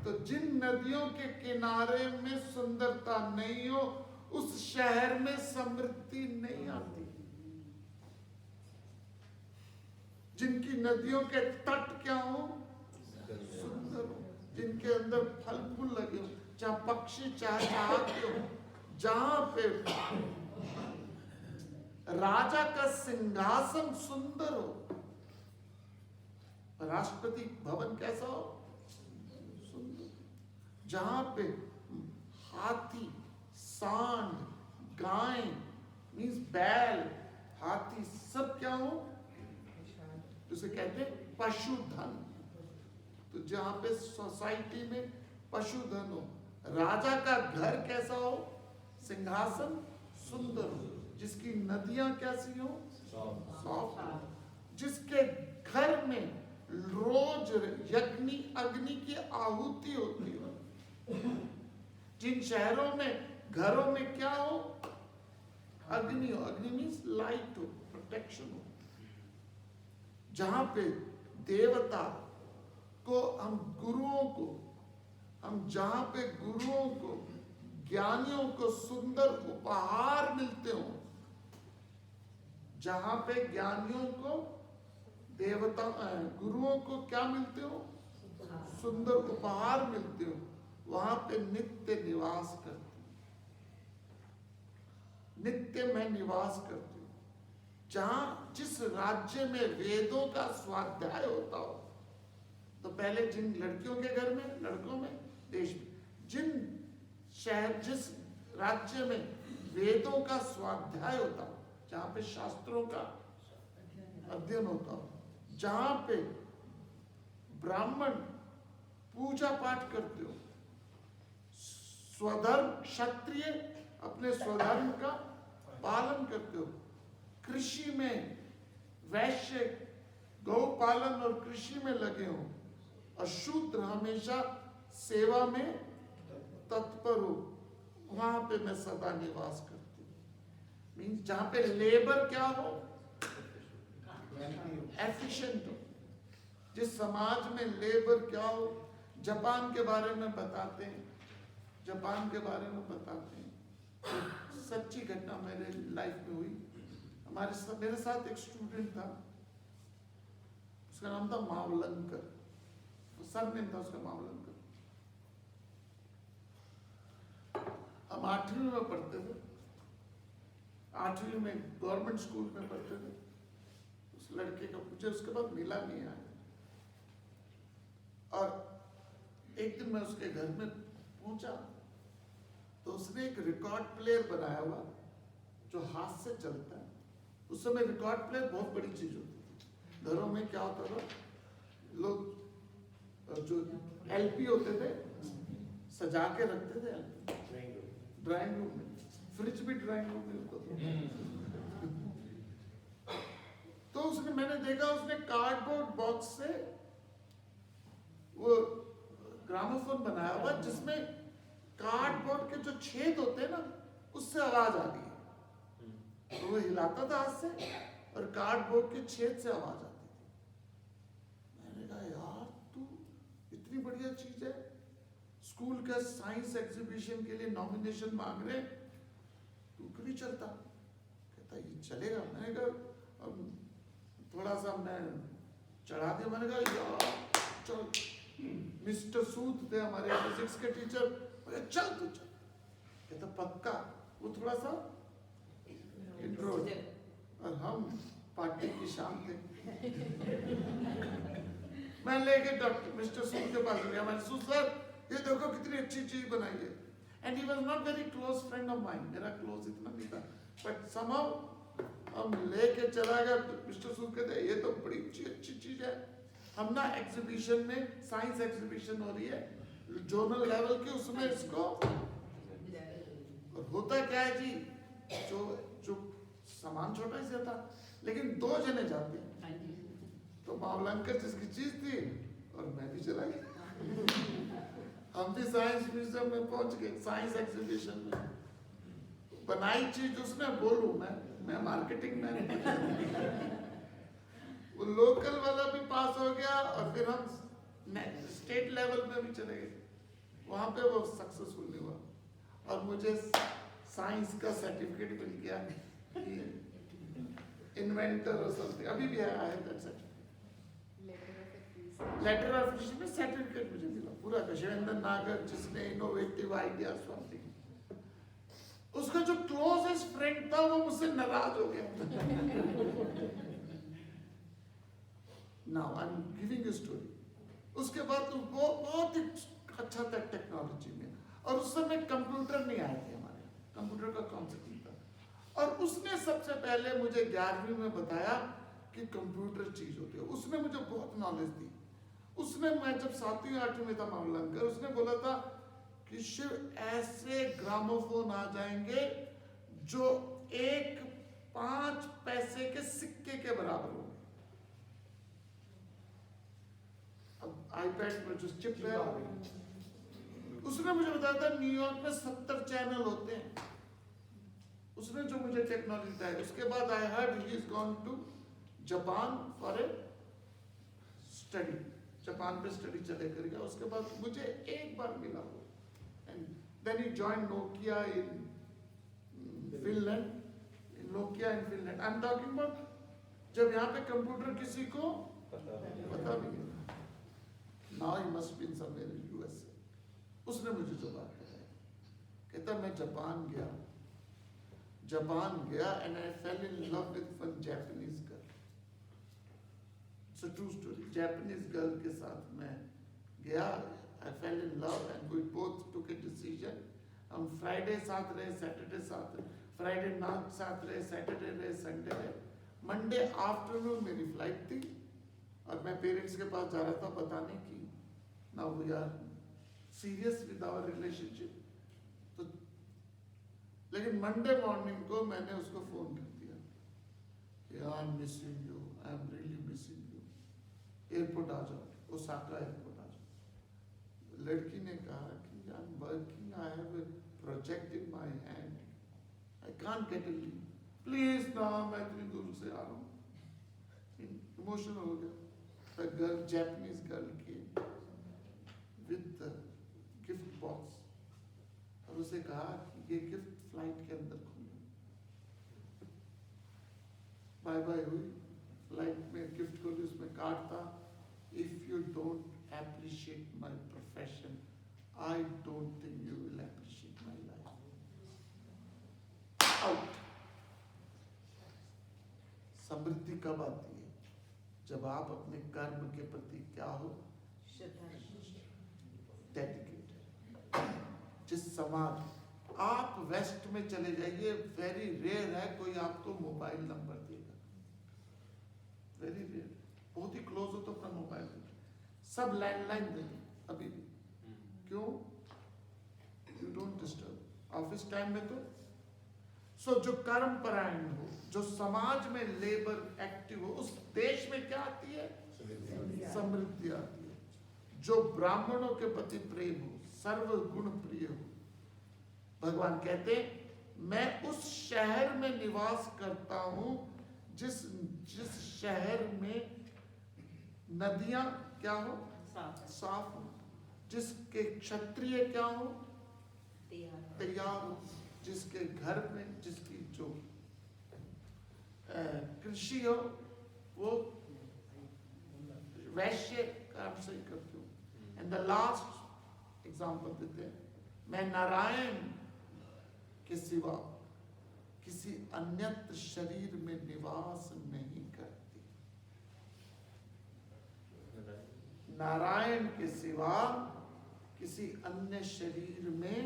तो जिन नदियों के किनारे में सुंदरता नहीं हो, उस शहर में समृद्धि नहीं आती। जिनकी नदियों के तट क्या हो, सुंदर हो, जिनके अंदर फल फूल लगे हो, जहां पक्षी चहचहाते हो, जहां पे राजा का सिंहासन सुंदर हो, राष्ट्रपति भवन कैसा हो, सुंदर, जहां पे हाथी, सांड, गाय, मीन्स बैल, हाथी सब क्या हो, उसे कहते हैं पशुधन। तो जहां पे सोसाइटी में पशुधन हो, राजा का घर कैसा हो, सिंहासन सुंदर हो, जिसकी नदियां कैसी हो, साफ हो, जिसके घर में रोज यज्ञ अग्नि की आहुति होती हो। जिन शहरों में घरों में क्या हो, अग्नि हो, अग्नि मीन्स लाइट हो, प्रोटेक्शन हो, जहां पे देवता को हम गुरुओं को, हम जहां पे गुरुओं को, ज्ञानियों को सुंदर उपहार मिलते हो, जहां पे ज्ञानियों को, देवता गुरुओं को क्या मिलते हो, सुंदर उपहार मिलते हो, वहां पे नित्य निवास करते हो, नित्य में निवास करते हो। जहां जिस राज्य में वेदों का स्वाध्याय होता हो, तो पहले जिन लड़कियों के घर में, लड़कों में, देश में, जिन शहर, जिस राज्य में वेदों का स्वाध्याय होता हो, जहां पे शास्त्रों का अध्ययन होता हो, जहां पे ब्राह्मण पूजा पाठ करते हो, स्वधर्म, क्षत्रिय अपने स्वधर्म का पालन करते हो, कृषि में वैश्य गौ पालन और कृषि में लगे हो, और शूद्र हमेशा सेवा में तत्पर हो, वहां पे मैं सदा निवास करती हूँ। मीन्स जहां पे लेबर क्या हो, एफिशिएंट हो, जिस समाज में लेबर क्या हो। जापान के बारे में बताते हैं, जापान के बारे में बताते हैं, तो सच्ची घटना मेरे लाइफ में हुई। मेरे साथ एक स्टूडेंट था, उसका नाम था मावलंकर, सरनेम था उसका मावलंकर। हम 8वीं में पढ़ते थे, 8वीं में गवर्नमेंट स्कूल में पढ़ते थे। उस लड़के का मुझे उसके बाद मिला नहीं है, और एक दिन मैं उसके घर में पहुंचा तो उसने एक रिकॉर्ड प्लेयर बनाया हुआ जो हाथ से चलता है। उस समय रिकॉर्ड प्लेयर बहुत बड़ी चीज होती थी। घरों में क्या होता था, लोग जो एलपी होते थे सजा के रखते थे, ड्राइंग रूम में, फ्रिज भी ड्राइंग रूम में होता था। तो उसने, मैंने देखा उसने कार्डबोर्ड बॉक्स से वो ग्रामोफोन बनाया हुआ, जिसमें कार्डबोर्ड के जो छेद होते हैं ना, उससे आवाज आ रही है। तो वो हिलाता था हाथ से और कार्डबोर्ड के छेद से आवाज आती थी। मैंने कहा यार तू, इतनी बढ़िया चीज है, स्कूल का साइंस एग्जीबिशन के लिए नॉमिनेशन मांग रहे, तू क्यों नहीं चलता? कहता ये चलेगा। मैंने कहा थोड़ा सा मैं चढ़ा दिया। मैंने कहा यार चल, मिस्टर सूद थे हमारे फिजिक्स के टीचर, चल तू चल। कहता पक्का। वो थोड़ा सा इंट्रोवर्ट और हम पार्टी की शाम थे। मैं लेके डॉक्टर मिस्टर सूद के पास गया। मैंने सूद सर ये देखो कितनी अच्छी चीज बनाई है। And he was not very close friend of mine, मेरा क्लोज इतना नहीं था, बट समहाउ हम लेके चला गया। मिस्टर सूद कहते ये तो बड़ी अच्छी चीज है। हम ना एग्जीबिशन में, साइंस एग्जीबिशन हो रही है जोनल लेवल की, उसमें इसको, और होता क्या है जी, जो सामान छोटा ही था, लेकिन 2 जने जाते हैं। तो मावलंकर जिसकी चीज थी और मैं भी चला गया। हम भी साइंस म्यूजियम में पहुंच गए, साइंस एग्जीबिशन में। बनाई चीज उसने, बोलूं मैं मार्केटिंग मैन। वो लोकल वाला भी पास हो गया और फिर हम स्टेट लेवल पे भी चले गए। वहाँ पे वो सक्सेसफुल नहीं हुआ और मुझे साइंस का सर्टिफिकेट मिल गया कि इन्वेंटर और समथिंग, अभी भी है that certificate. Letter of appreciation में सर्टिफिकेट मुझे मिला पूरा का, शिवेंद्र नागर जिसने इनोवेटिव आइडिया समथिंग, उसका जो क्लोजेस्ट फ्रेंड था वो मुझसे नाराज हो गया। Now I am giving you story. उसके बाद तो वो बहुत ही अच्छा था टेक्नोलॉजी में, और उस समय कंप्यूटर नहीं आए थे हमारे, कंप्यूटर का कॉन्सेप्ट नहीं था, और उसने सबसे पहले मुझे 11वीं में बताया कि कंप्यूटर चीज होती है। उसने मुझे बहुत नॉलेज दी। उसने, मैं जब 7वीं 8वीं में था मावलंकर, उसने बोला था कि शिव ऐसे ग्रामोफोन आ जाएंगे जो 5 पैसे के सिक्के के बराबर हो। अब आईपैड में जो चिप है, उसने मुझे बताया था न्यूयॉर्क में 70 चैनल होते हैं। उसने जो मुझे टेक्नोलॉजी बताई। उसके बाद I heard he is gone to Japan for a study, Japan पे स्टडी चले कर गया। उसके बाद मुझे एक बार मिला वो, and then he join Nokia in Finland, Nokia in Finland. I am talking about जब यहाँ पे कंप्यूटर किसी को पता भी नहीं। Now he must be in somewhere in USA. उसने मुझे जो बात बताई, कहता मैं जापान गया and I fell in love with one Japanese girl. It's a true story. Japanese girl के साथ मैं गया, I fell in love and we both took a decision. हम फ्राइडे साथ रहे, सैटरडे साथ रहे, फ्राइडे नाइट साथ रहे, सैटरडे रहे, संडे रहे। मंडे आफ्टरनून मेरी फ्लाइट थी और मैं पेरेंट्स के पास जा रहा था बताने की now we are serious with our relationship। तो लेकिन मंडे मॉर्निंग को मैंने उसको फोन कर दिया कि I am missing you, I am really missing you, airport आ जाओ, ओसाका एयरपोर्ट आ जाओ। लड़की ने कहा कि I am working, I have a project in my hand, I can't get a leave, please ना, मैं इतनी दूर से आ रहा हूँ। इमोशनल हो गया। द गर्ल, जापानीज गर्ल की विद द गिफ्ट बॉक्स, और उसे कहा कि ये गिफ्ट फ्लाइट के अंदर खोलो। बाय बाय हुई, फ्लाइट में गिफ्ट खोली, उसमें कार्ड था, if you don't appreciate my profession, I don't think you will appreciate my life. Out. समृद्धि कब आती है? जब आप अपने कर्म के प्रति क्या हो, डेडिकेटेड। जिस समाज, आप वेस्ट में चले जाइए, वेरी रेयर है कोई आपको मोबाइल नंबर देगा, वेरी रेयर। बहुत ही क्लोज हो तो अपना मोबाइल देगा, सब लैंडलाइन देंगे अभी भी। क्यों? You don't disturb. Office time में तो जो कर्म परायण हो, जो समाज में लेबर एक्टिव हो, उस देश में क्या आती है? समृद्धि आती है। जो ब्राह्मणों के प्रति प्रेम हो, सर्व गुण प्रिय हो। भगवान कहते मैं उस शहर में निवास करता हूं जिस शहर में नदियां क्या हो, साफ हो, जिसके क्षत्रिय क्या हो, तैयार हो, जिसके घर में, जिसकी जो कृषि हो वो वैश्य काम से करते हो। एंड द लास्ट एग्जाम्पल देते हैं, मैं नारायण के सिवा किसी अन्यत्र शरीर में निवास नहीं करती। नारायण के सिवा किसी अन्य शरीर में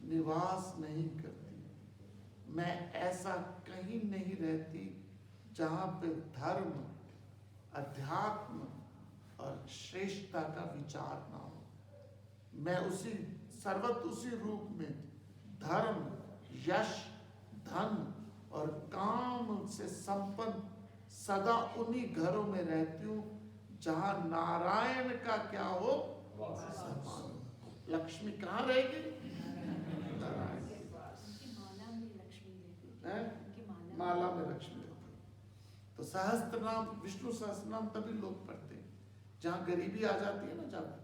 निवास नहीं करती। मैं ऐसा कहीं नहीं रहती जहां पे धर्म, अध्यात्म और श्रेष्ठता का विचार ना हो। मैं उसी सर्वत्र उसी रूप में धर्म, यश, धन और काम से संपन्न सदा उन्हीं घरों में रहती हूँ जहां नारायण का क्या हो, सम्मान। लक्ष्मी कहाँ रहेगी? नारायण। माला में लक्ष्मी रहती है। तो सहस्त्र नाम, विष्णु सहस्त्र नाम तभी लोग पढ़ते हैं जहाँ गरीबी आ जाती है ना ज्यादा,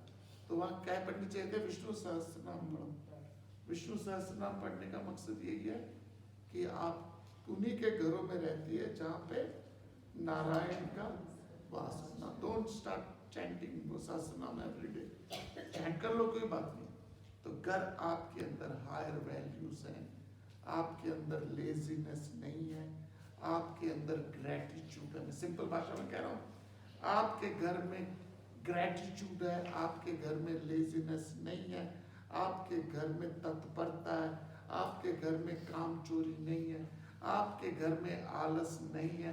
तो तो वहाँ क्या पढ़नी चाहिए थे? विष्णु सहस्त्रनाम पढ़ो। विष्णु सहस्त्रनाम पढ़ने का मकसद यही है कि आप उन्हीं के घरों में रहती है जहाँ पे नारायण का वास होना। डोंट स्टार्ट चैंटिंग वो सहस्त्रनाम एवरीडे, चैंट कर लो कोई बात नहीं। तो घर आपके अंदर हायर वैल्यूज हैं, आपके अंदर लेजीनेस नहीं है, आपके अंदर ग्रेटिट्यूड है। मैं सिंपल भाषा में कह रहा हूँ, आपके घर में ग्रेटिट्यूड है, आपके घर में लेजीनेस नहीं है, आपके घर में तत्परता है, आपके घर में काम चोरी नहीं है, आपके घर में आलस नहीं है,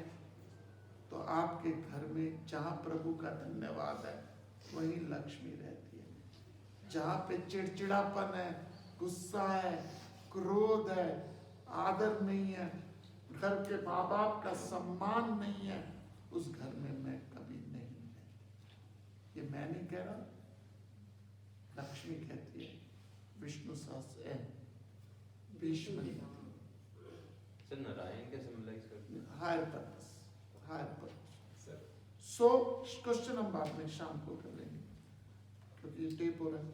तो आपके घर में जहाँ प्रभु का धन्यवाद है वहीं लक्ष्मी रहती है। जहाँ पे चिड़चिड़ापन है, गुस्सा है, क्रोध है, आदर नहीं है, घर के माँ बाप का सम्मान नहीं है, उस घर में मैं कभी नहीं रहती। ये मैं नहीं कह रहा, लक्ष्मी कहती है। विष्णु सहस्त्र भीष्म सर नारायण कैसे सिंबलाइज करते हैं? Higher purpose, higher purpose. Sir so question हम बाद में शाम को कर लेंगे क्योंकि ये टेप हो रहा है।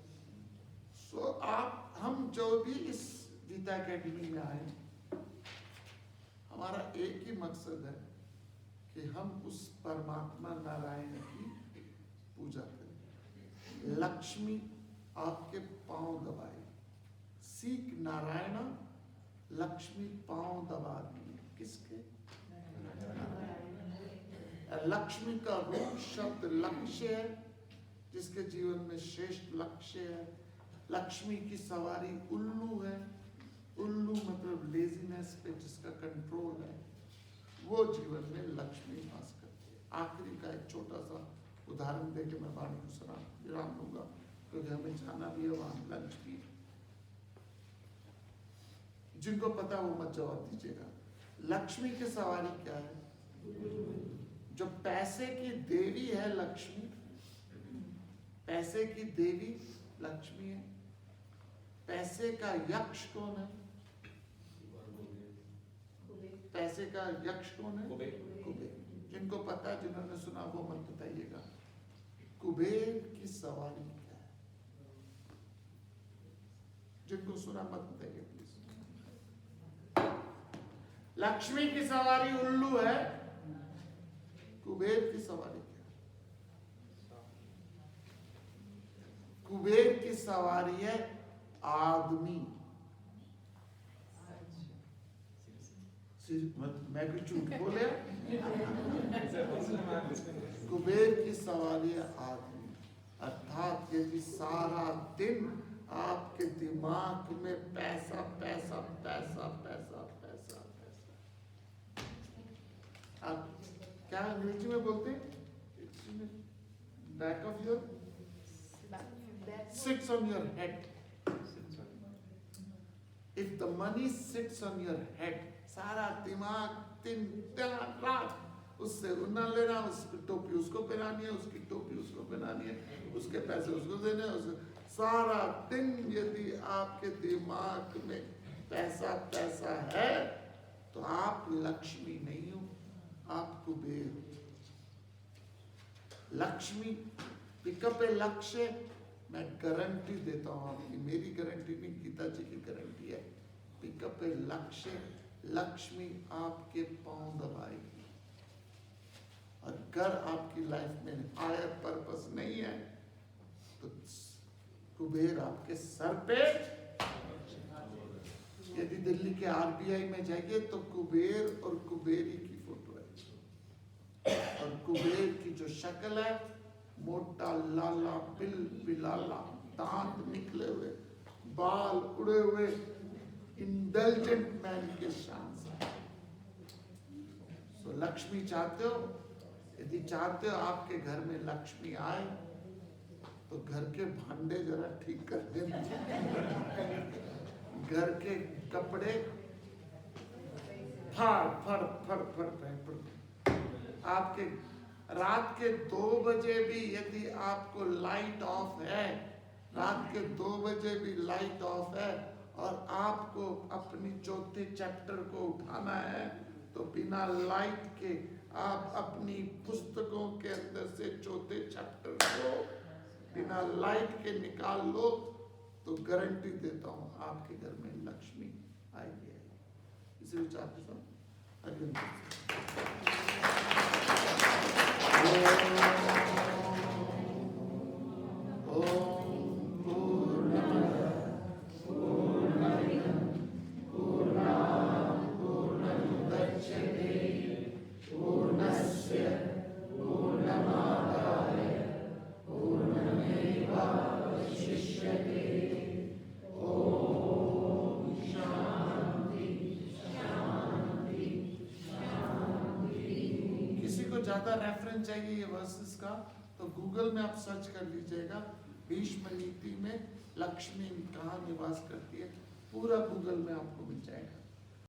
सो आप हम जो भी इस गीता एकेडमी में आए, हमारा एक ही मकसद है कि हम उस परमात्मा नारायण की पूजा करें। लक्ष्मी आपके पांव दबाए, सीख नारायण, लक्ष्मी पांव दबा दिए किसके? लक्ष्मी का रूप शब्द लक्ष्य है, जिसके जीवन में श्रेष्ठ लक्ष्य है। लक्ष्मी की सवारी उल्लू है, उल्लू मतलब लेजीनेस पे जिसका कंट्रोल है, वो जीवन में लक्ष्मी वास करती है। आखिरी का एक छोटा सा उदाहरण देके मैं वाणी को विराम दूंगा क्योंकि हमें जाना भी है वहां लंच भी। जिनको पता वो मत जवाब दीजिएगा। लक्ष्मी की सवारी क्या है? जो पैसे की देवी है लक्ष्मी, पैसे की देवी लक्ष्मी है। पैसे का यक्ष कौन है? पैसे का यक्ष कौन है? कुबेर। कुबेर। जिनको पता है, जिन्होंने सुना वो मत बताइएगा। कुबेर की सवारी क्या है? जिनको सुना मत बताइए प्लीज। लक्ष्मी की सवारी उल्लू है, कुबेर की सवारी क्या है? कुबेर की सवारी है आदमी। मैं कुछ झूठ बोले? कुबेर की सवारी है आदमी। अर्थात यदि सारा दिन आपके दिमाग में पैसा पैसा पैसा पैसा पैसा पैसा, आप क्या अंग्रेजी में बोलते हैं? Back of your sits on your head. If the money sits on your head, सारा दिमाग दिन रात उससे उन्ना लेना, उसकी टोपी उसको पहनानी है, उसकी टोपी उसको पहनानी है, उसके पैसे उसको देने हैं, उसको सारा दिन यदि आपके दिमाग में पैसा पैसा है तो आप लक्ष्मी नहीं हो, आप कुबेर हो। लक्ष्मी पिकअप ए लक्ष्य, मैं गारंटी देता हूं आपकी, मेरी गारंटी नहीं, गीता जी की गारंटी है। पिकअप ए लक्ष्य, लक्ष्मी आपके पांव दबाएगी। और अगर आपकी लाइफ में हायर पर्पस नहीं है तो कुबेर आपके सर पे। यदि दिल्ली के आरबीआई में जाइए तो कुबेर और कुबेरी की फोटो है, और कुबेर की जो शक्ल है, मोटा लाला बिल बिलाला, दांत निकले हुए, बाल उड़े हुए, इंटेलिजेंट मैन के शान से। सो लक्ष्मी चाहते हो? यदि चाहते हो आपके घर में लक्ष्मी आए तो घर के भांडे जरा ठीक कर देना, घर के कपड़े फाड़ फड़ फड़ फड़ फड़। आपके रात के 2 बजे भी यदि आपको लाइट ऑफ है, रात के 2 बजे भी लाइट ऑफ है और आपको अपनी चौथे चैप्टर को उठाना है, तो बिना लाइट के आप अपनी पुस्तकों के अंदर से चौथे चैप्टर को बिना लाइट के निकाल लो तो गारंटी देता हूँ आपके घर में लक्ष्मी आएगी। इसी विचार के साथ अगले ज्यादा रेफरेंस चाहिए ये वर्सेस का तो गूगल में आप सर्च कर लीजिएगा भीष्म नीति में लक्ष्मी कहाँ निवास करती है, पूरा गूगल में आपको मिल जाएगा।